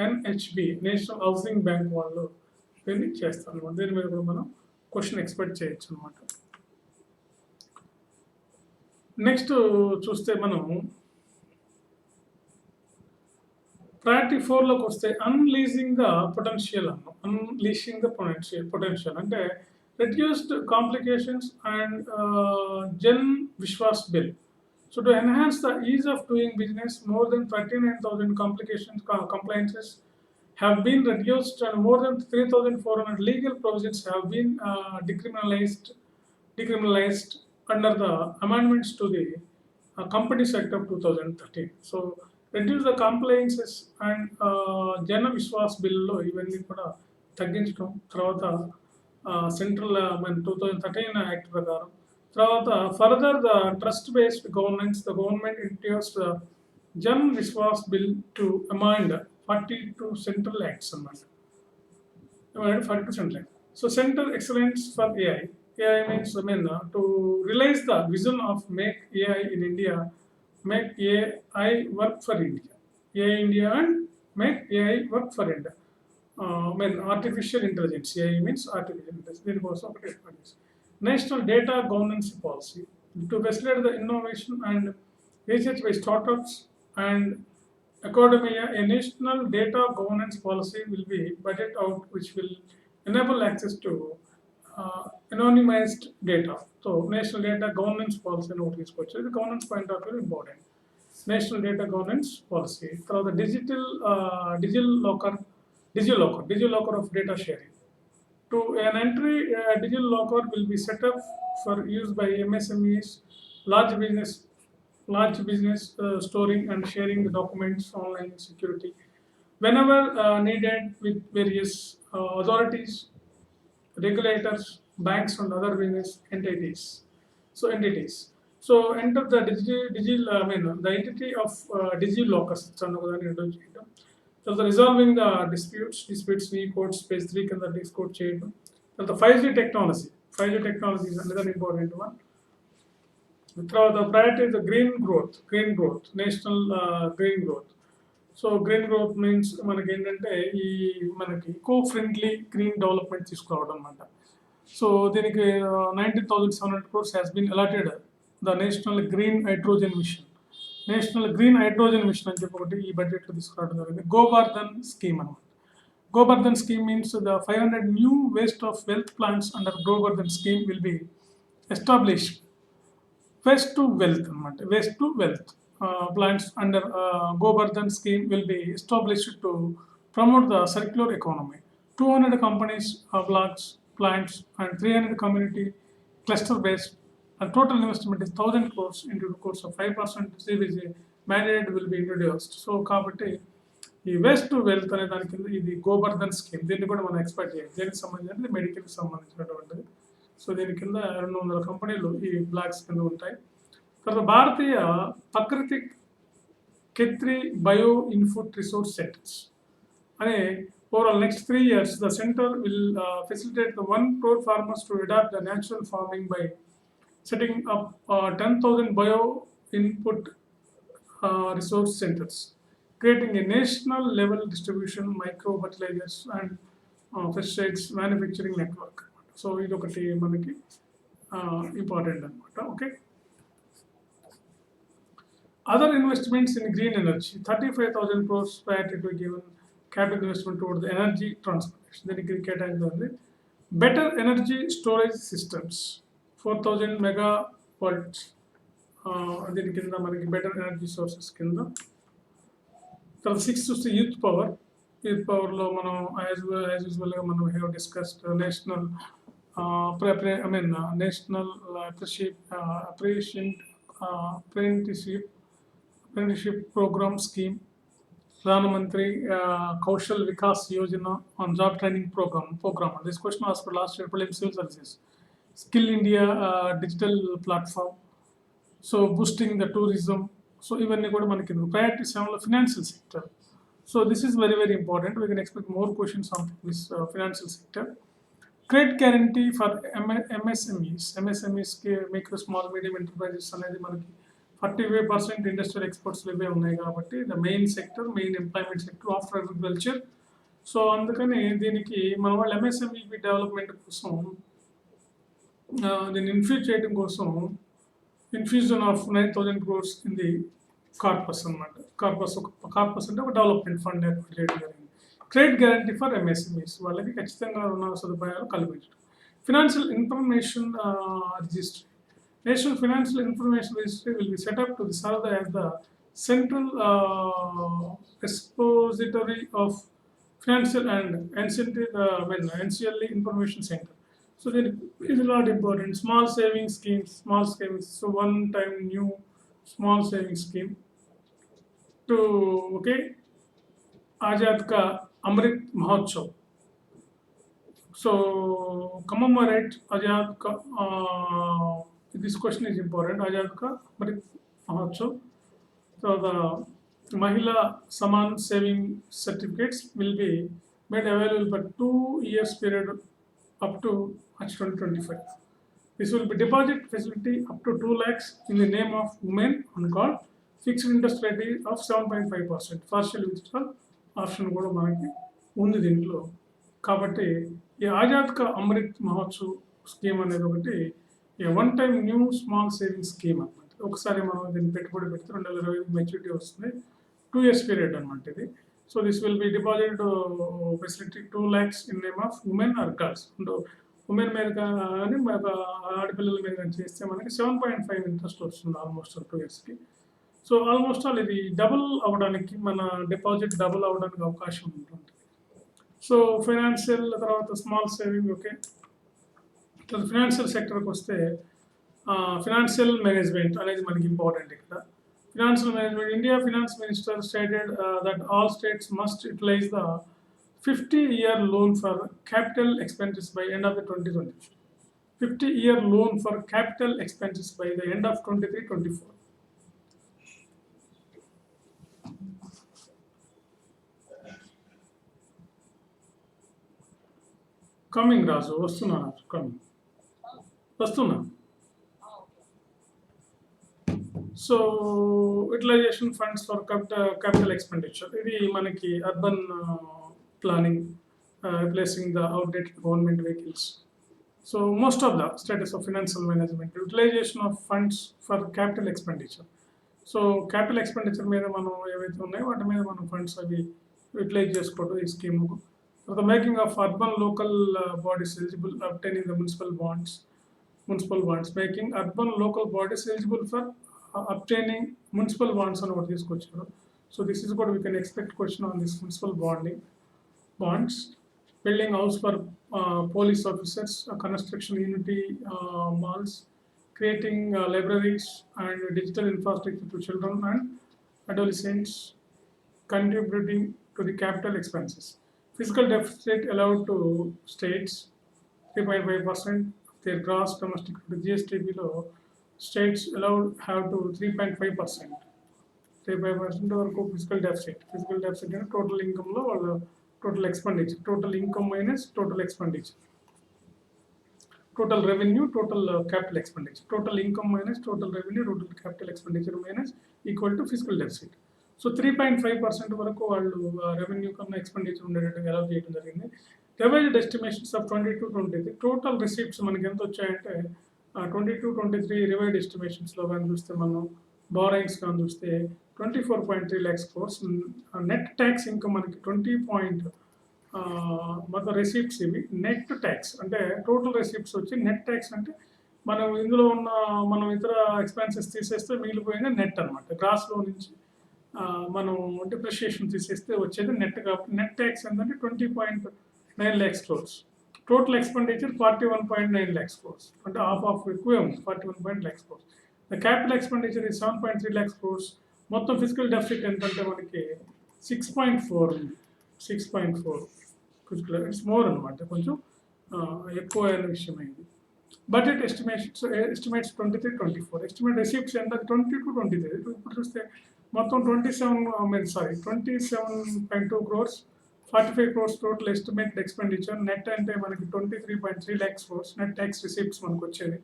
NHB national housing bank వాళ్ళు దీన్ని చేస్తారు అనమాట. దీని మీద కూడా మనం క్వశ్చన్ ఎక్స్పెక్ట్ చేయొచ్చు అనమాట. నెక్స్ట్ చూస్తే మనం ప్రయారిటీ 4లోకి వస్తే అన్లీజింగ్ ద పొటెన్షియల్ అన్నాం. అన్లీషింగ్ ద పొటెన్షియల్ అంటే reduced complications and Jan Vishwas bill. So to enhance the ease of doing business, more than 39,000 compliances have been reduced and more than 3,400 legal provisions have been decriminalized under the amendments to the Companies Act of 2013. So reduce the compliances and Jana Vishwas bill లో ఇవన్నీ కూడా తగ్గించడం. తర్వాత central 2013 act ప్రకారం. తర్వాత further the trust based governance, the government introduced Jan Vishwas bill to amend 42 central acts అన్నమాట. 42 central act. So center excellence for AI. AI means to realize the vision of make AI in India, make AI work for India. AI India and make AI work for India. Artificial intelligence. AI means artificial intelligence. దీనికోసం ఒకటి ఏర్పాటు చేసి national data governance policy to facilitate the innovation and research by startups and academia, a national data governance policy will be budget out, which will enable access to anonymized data. So national data governance policy note తీసుకొచ్చి ఇది governance point of view important. National data governance policy. తర్వాత DigiLocker of data sharing. To an entry, digital locker will be set up for use by MSMEs, large business storing and sharing the documents online security whenever needed with various authorities, regulators, banks and other business entities. So enter the the entity of DigiLockers. So the resolving the disputes V code space 3 కింద Discord చేయడం. తర్వాత 5G technology is another important one. తర్వాత priority is the green growth, national green growth. So green growth means మనకి ఏంటంటే మనకి eco friendly green development తీసుకురావడం అనమాట. So దీనికి 19,700 crores has been allotted the national green hydrogen mission అని చెప్పి ఒకటి ఈ బడ్జెట్లో తీసుకురావడం జరిగింది. గోబర్ధన్ స్కీమ్ అనమాట. Gobardhan scheme means the 500 new waste of wealth plants under Gobardhan scheme will be established. Waste to wealth plants under Govardhan scheme will be established to promote the circular economy. 200 companies, blocks, plants, and 300 community cluster based. And total investment is 1,000 crores into the course of 5% CBC mandate will be introduced. So, కాబట్టి ఈ waste to wealth అనే దాని కింద ఇది Gobardhan scheme. దీన్ని కూడా మనం expect చేయాలి. దీనికి సంబంధించి మెడికల్కి సంబంధించినటువంటిది. సో దీని కింద 200 కంపెనీలు ఈ బ్లాక్స్ కింద ఉంటాయి. తర్వాత భారతీయ ప్రకృతి కెత్రి బయో ఇన్పుట్ రిసోర్స్ సెంటర్స్ అనే overall next 3 years the center will facilitate the 1 crore farmers to adopt the natural farming by setting up 10,000 bio input resource centers, creating a national level distribution micro fertilizers and pesticides manufacturing network. So ఇది ఒకటి మనకి important అనమాట. Okay, other investments in green energy, 35,000 crores priority to given capital investment towards the energy transformation. దీనికి కేటాయించింది. Better energy storage systems, 4,000 megawatts. దీని కింద మనకి better energy sources కింద. తర్వాత 6 యూత్ పవర్లో మనం యాజ్ యూజువల్గా మనం have discussed national national apprenticeship program scheme, Pradhan Mantri Kaushal Vikas Yojana on job training program. This question was for last year prelims civil services. Skill India digital platform. So boosting the tourism. So even మనకి priority 7 financial sector. So this is very very important. We can expect more questions on this financial sector. Credit guarantee for MSMEs micro small medium enterprises అనేది మనకి 45% industrial ఎక్స్పోర్ట్స్లో ఇవే ఉన్నాయి కాబట్టి the main employment sector after agriculture. So అందుకని దీనికి మన వాళ్ళు MSME development కోసం దీన్ని ఇన్ఫ్యూజ్ చేయడం కోసం infusion of 9,000 crores in the corpus అనమాట. కార్పస్ అంటే ఒక డెవలప్మెంట్ ఫండ్ ఏర్పాటు చేయడం జరిగింది. క్రెడిట్ గ్యారంటీ ఫర్ ఎంఎస్ఎంఈస్ వాళ్ళకి ఖచ్చితంగా రుణ సదుపాయాలు కల్పించడం. Financial information registry, National Financial Information Registry will be set up to serve as the central repository of financial and NCL information center. So there is a lot important. Small savings schemes. So one-time new small savings scheme to Azad Ka Amrit Mahotsav. So commemorate Azad Ka. This question is important. Azad Ka Amrit Mahotsav. So the Mahila Saman saving certificates will be made available for 2 years period up to March 2025. This will be deposit facility up to 2 lakhs in the name of women on call. Fixed interest rate of 7.5%. Partial withdrawal option కూడా మనకి ఉంది దీంట్లో. కాబట్టి ఈ ఆజాద్ కా Amrit Mahotsav scheme అనేది ఒకటి one time new small saving scheme అనమాట. ఒకసారి మనం దీన్ని పెట్టుబడి పెడితే 2025 మెచ్యూరిటీ వస్తుంది. 2 years period అనమాట ఇది. So this will be deposit facility 2 lakhs in name of women or girls. Women మీద కానీ ఆడపిల్లల మీద కానీ చేస్తే మనకి 7.5 ఇంట్రెస్ట్ వస్తుంది ఆల్మోస్ట్ 2 yearsకి. సో ఆల్మోస్ట్ ఆల్ ఇది డబుల్ అవ్వడానికి, మన డిపాజిట్ డబుల్ అవ్వడానికి అవకాశం ఉంటుంది. సో ఫైనాన్షియల్ తర్వాత స్మాల్ సేవింగ్. ఓకే, ఫినాన్షియల్ సెక్టర్కి వస్తే ఫినాన్షియల్ మేనేజ్మెంట్ అనేది మనకి ఇంపార్టెంట్ ఇక్కడ. Financial management, India finance minister stated that all states must utilise the 50-year loan for capital expenses by end of the 2020. 50-year loan for capital expenses by the end of 23-24. Coming Raju వస్తున్నా, coming వస్తున్నా. So utilisation funds for capital expenditure, ఇది మనకి urban planning, replacing the outdated government vehicles. So most of the status of financial management, utilization of funds for capital expenditure. So capital expenditure మీద మనం ఏవైతే ఉన్నాయో వాటి మీద మనం ఫండ్స్ అవి యూటిలైజ్ చేసుకోవడం ఈ scheme. The making of urban local bodies eligible, obtaining the municipal bonds, making urban local bodies eligible for obtaining municipal bonds అని ఒకటి తీసుకొచ్చారు. So this is what we can expect question on this municipal bonds. Building house for police officers, construction unity malls, creating libraries and digital infrastructure to children and adolescents, contributing to the capital expenses. Fiscal deficit allowed to states 3.5% their gross domestic product. GST below states allowed have to 3.5%. 3.5% వరకు physical deficit. Physical deficit అంటే total ఇన్కమ్లో వాళ్ళ total expenditure, total income minus total expenditure, total revenue, total capital expenditure, total income minus total revenue, total capital expenditure minus equal to physical deficit. So 3.5% వరకు వాళ్ళు revenue కన్నా expenditure ఉండేటట్టుగా allow చేయడం జరిగింది. Revised estimations of 22-23 total receipts మనకి ఎంత వచ్చాయంటే 22-23 revised ఎస్టిమేషన్స్లో కానీ చూస్తే మనం బారోయింగ్స్ కానీ చూస్తే 24.3 lakhs crores. Net tax income మనకి 20 మొత్తం రిసీప్ట్స్ ఇవి. నెట్ ట్యాక్స్ అంటే టోటల్ రిసీప్ట్స్ వచ్చి, నెట్ ట్యాక్స్ అంటే మనం ఇందులో ఉన్న మనం ఇతర ఎక్స్పెన్సెస్ తీసేస్తే మిగిలిపోయిన నెట్ అనమాట. గ్రాస్లో నుంచి మనం డిప్రిషియేషన్ తీసేస్తే వచ్చేది నెట్. కాబట్టి నెట్ ట్యాక్స్ ఏంటంటే 20.9 lakhs crores. Total expenditure 41.9 lakhs crores, అంటే హాఫ్ ఎక్కువే ఉంది, 41 lakhs crores. The capital expenditure is 7.3 lakhs crores. మొత్తం ఫిజికల్ డెఫిసిట్ ఎంతంటే మనకి 6.4 ఉంది. 6.4 ఫిజికల్, ఇట్స్ మోర్ అనమాట, కొంచెం ఎక్కువ అయిన విషయం అయింది. Budget estimates 23-24. ఎస్టిమేట్ రిసీప్ట్స్ ఎంత 22-23. ఇప్పుడు చూస్తే మొత్తం 27.2 crores, 45 crores total estimated expenditure. Net అంటే మనకి 23.3 lakhs crores net tax receipts మనకు వచ్చేది.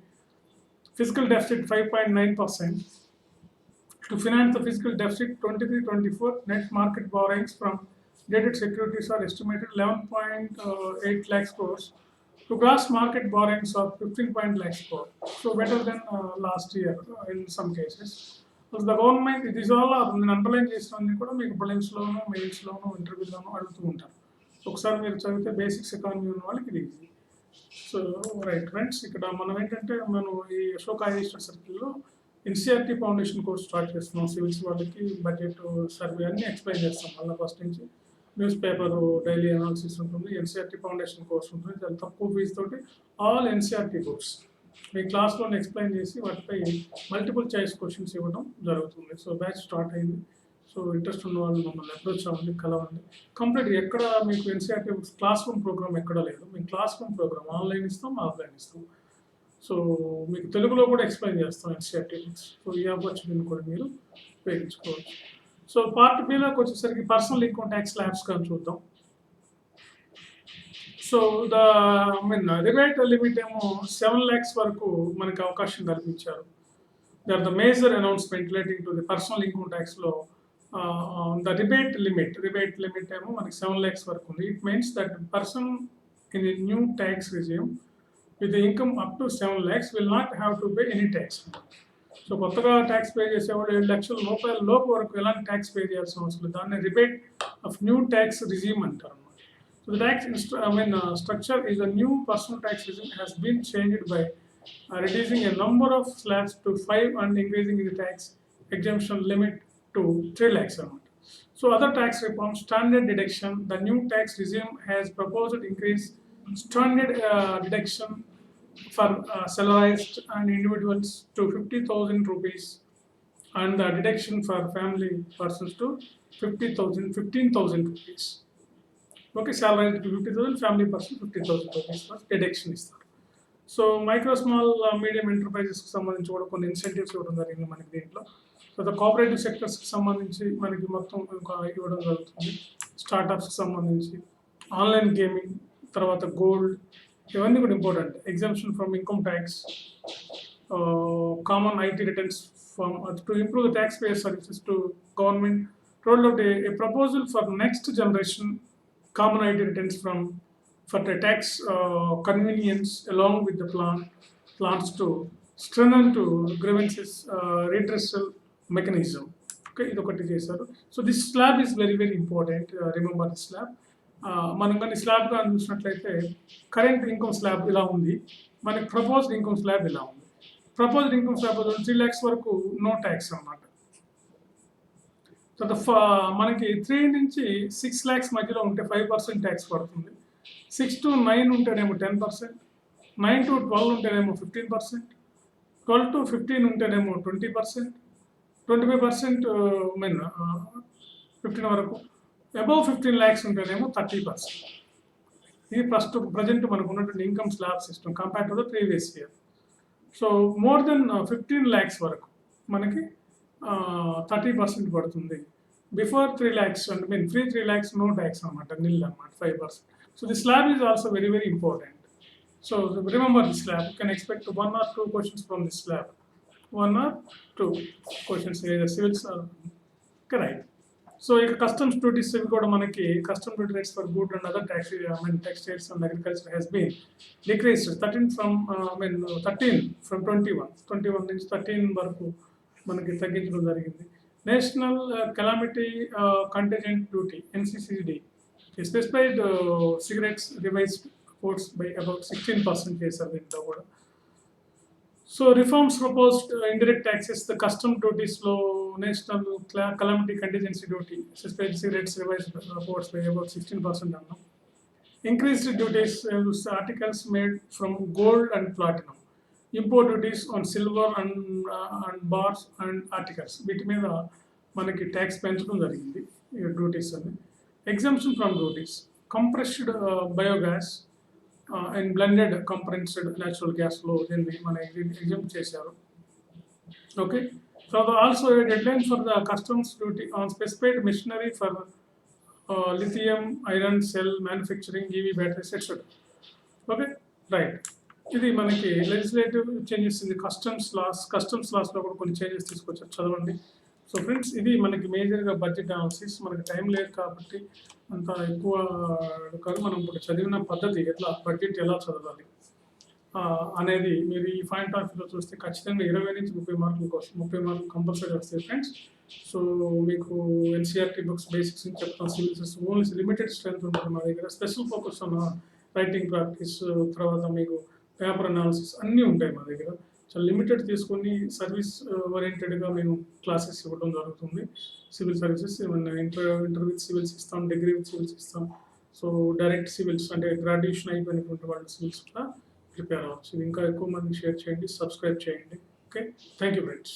Fiscal deficit 5.9%. To finance the fiscal deficit 23-24, net market borrowings from dated securities are estimated 11.8 lakhs crores. To gross market borrowings of 15 lakhs crores. So better than last year in some cases. So the government, it is all నేను underline చేసినవన్నీ కూడా మీకు ప్రిలిమ్స్లోనూ, మెయిన్స్లోనూ, ఇంటర్వ్యూలోనూ అడుగుతూ ఉంటారు. ఒకసారి మీరు చదివితే basics economy ఉన్న వాళ్ళకి ఇది ఈజీ. సో రైట్ ఫ్రెండ్స్, ఇక్కడ మనం ఏంటంటే ఈ అశోక్ IAS సర్కిల్లో ఎన్సీఆర్టీ ఫౌండేషన్ కోర్స్ స్టార్ట్ చేస్తున్నాం. సివిల్స్ వాళ్ళకి బడ్జెట్ సర్వే అన్నీ ఎక్స్ప్లెయిన్ చేస్తాం. మళ్ళీ ఫస్ట్ నుంచి న్యూస్ పేపర్ డైలీ అనాలిసిస్ ఉంటుంది, ఎన్సీఆర్టీ ఫౌండేషన్ కోర్స్ ఉంటుంది. చాలా తక్కువ ఫీజు తోటి ఆల్ ఎన్సీఆర్టీ కోర్స్ మీ క్లాస్లోనే ఎక్స్ప్లెయిన్ చేసి వాటిపై మల్టిపుల్ చాయిస్ క్వశ్చన్స్ ఇవ్వడం జరుగుతుంది. సో బ్యాచ్ స్టార్ట్ అయింది. సో ఇంట్రెస్ట్ ఉన్న వాళ్ళు మమ్మల్ని అప్రోచ్ అవ్వండి, కలవండి. కంప్లీట్గా ఎక్కడ మీకు ఎన్సీఆర్టీ క్లాస్ రూమ్ ప్రోగ్రామ్ ఎక్కడ లేదు. మీకు క్లాస్ రూమ్ ప్రోగ్రామ్ ఆన్లైన్ ఇస్తాం, ఆఫ్లైన్ ఇస్తాం. సో మీకు తెలుగులో కూడా ఎక్స్ప్లెయిన్ చేస్తాం ఎన్సీఆర్టీ బుక్స్. సో ఈ ఆపర్చునిటీని కూడా మీరు ఉపయోగించుకోవచ్చు. సో పార్ట్ బిలోకి వచ్చేసరికి పర్సనల్ ఇన్కమ్ ట్యాక్స్ ల్యాబ్స్ కానీ చూద్దాం. సో రిబేట్ లిమిట్ ఏమో 7 lakhs వరకు మనకి అవకాశం కల్పించారు. They are the major announcement relating to the personal income ట్యాక్స్లో. ద రిబేట్ లిమిట్ ఏమో మనకి 7 lakhs వరకు ఉంది. It means that person in the new tax regime with the income up to 7 lakhs will not have to pay any tax. So కొత్తగా tax pay చేసేవాళ్ళు 7 లక్షల రూపాయల లోపు వరకు ఎలాంటి ట్యాక్స్ పే చేయాల్సిన అవసరం లేదు. దాన్ని rebate of new tax regime అంటారు అన్నమాట. So the tax structure is a new personal tax regime has been changed by reducing a number of slabs to 5 and increasing the tax exemption limit to 3 lakhs amount. So other tax reforms, standard deduction. The new tax regime has proposed increase standard deduction for salarized and individuals to 50,000 rupees, and the deduction for family persons to 15,000 rupees. Okay, salary to 50,000, family person 50,000 rupees for deduction ఇస్తారు. So micro small medium ఎంటర్ప్రైజెస్కి సంబంధించి కూడా కొన్ని incentives ఇవ్వడం జరిగింది మనకి దీంట్లో. So cooperative సెక్టర్స్కి సంబంధించి మనకి మొత్తం ఇవ్వడం జరుగుతుంది. స్టార్టప్స్కి సంబంధించి ఆన్లైన్ గేమింగ్, తర్వాత గోల్డ్, ఇవన్నీ కూడా important. Exemption from income tax, common IT returns from to improve the taxpayer services to government, rolled out a proposal for next generation common IT returns for the tax convenience along with the plans to strengthen to grievances redressal mechanism. Okay, idokati chesaru. So this slab is very very important. Remember the slab. మనం కానీ slab గా చూసినట్లయితే current income slab ఇలా ఉంది, మనకి proposed income slab ఇలా ఉంది. Proposed income slab 3 lakhs వరకు నో ట్యాక్స్ అన్నమాట. సో మనకి 3 నుంచి 6 lakhs మధ్యలో ఉంటే 5% ట్యాక్స్ పడుతుంది. 6 to 9 ఉంటేనేమో 10%, 9 to 12 ఉంటేనేమో 15%, 12 to 15 ఉంటేనేమో 20%, 25% 15 వరకు, అబౌవ్ 15 lakhs ఉంటేనేమో 30%. ఇది ప్రజెంట్ మనకు ఉన్నటువంటి income slab system compare to the previous year. So more than 15 lakhs వరకు మనకి 30% పడుతుంది. Before 3 lakhs and free 3 lakhs no tax అనమాట, నిల్ అనమాట, 5%. So the slab is also very very important. So remember the slab. You can expect 1 or 2 questions from the slab. 1 or 2 questions civils right. So ఇక customs duties ఇవి కూడా మనకి custom duty rates for good and other textiles and agriculture has been decreased 13 from 21 నుంచి 13 వరకు మనకి తగ్గించడం జరిగింది. National calamity contingent duty NCCD specified cigarettes revised upwards by about 16% చేశారు దీంట్లో కూడా. So reforms proposed indirect taxes, the custom డ్యూటీస్లో national calamity contingency duty, suspended cigarettes revised reports by about 16% అన్నాం. Increased duties articles made from gold and platinum, import duties on silver and bars and articles, వీటి మీద మనకి tax పెంచడం జరిగింది duties అని. Exemption from duties, compressed biogas and blended compressed natural గ్యాస్లో దీన్ని మన ఎగ్జామ్ చేశారు. Okay. So also a deadline for the customs duty on specified machinery for lithium iron cell manufacturing, EV batteries, etc. Okay, right. ఇది మనకి legislative changes in the customs లాస్లో కూడా కొన్ని changes తీసుకొచ్చారు, చదవండి. సో ఫ్రెండ్స్, ఇది మనకి మేజర్గా బడ్జెట్ అనాలిసిస్. మనకి టైం లేదు కాబట్టి అంత ఎక్కువ కాదు, మనం ఇప్పుడు చదివిన పద్ధతి ఎట్లా బడ్జెట్ ఎలా చదవాలి అనేది మీరు ఈ పాయింట్ ఆఫ్ వ్యూలో చూస్తే ఖచ్చితంగా 20 నుంచి 30 మార్కుల కోసం 30 మార్కులు కంపల్సరీ వస్తాయి ఫ్రెండ్స్. సో మీకు NCERT బుక్స్ బేసిక్స్ నుంచి చెప్తాం. సివిల్స్ ఓన్లీ లిమిటెడ్ స్ట్రెంత్ ఉంటుంది మా దగ్గర. స్పెషల్ ఫోకస్ ఉన్న రైటింగ్ ప్రాక్టీస్, తర్వాత మీకు పేపర్ అనాలిసిస్ అన్నీ ఉంటాయి మా దగ్గర. చాలా లిమిటెడ్ తీసుకొని సర్వీస్ ఓరియంటెడ్గా మేము క్లాసెస్ ఇవ్వడం జరుగుతుంది. Civil services inter with civils ఇస్తాం, డిగ్రీ విత్ సివిల్స్ ఇస్తాం. సో డైరెక్ట్ సివిల్స్ అంటే గ్రాడ్యుయేషన్ అయిపోయినటువంటి వాళ్ళు సివిల్స్ కూడా ప్రిపేర్ అవ్వచ్చు. ఇంకా ఎక్కువ మంది షేర్ చేయండి, సబ్స్క్రైబ్ చేయండి. Okay, thank you friends.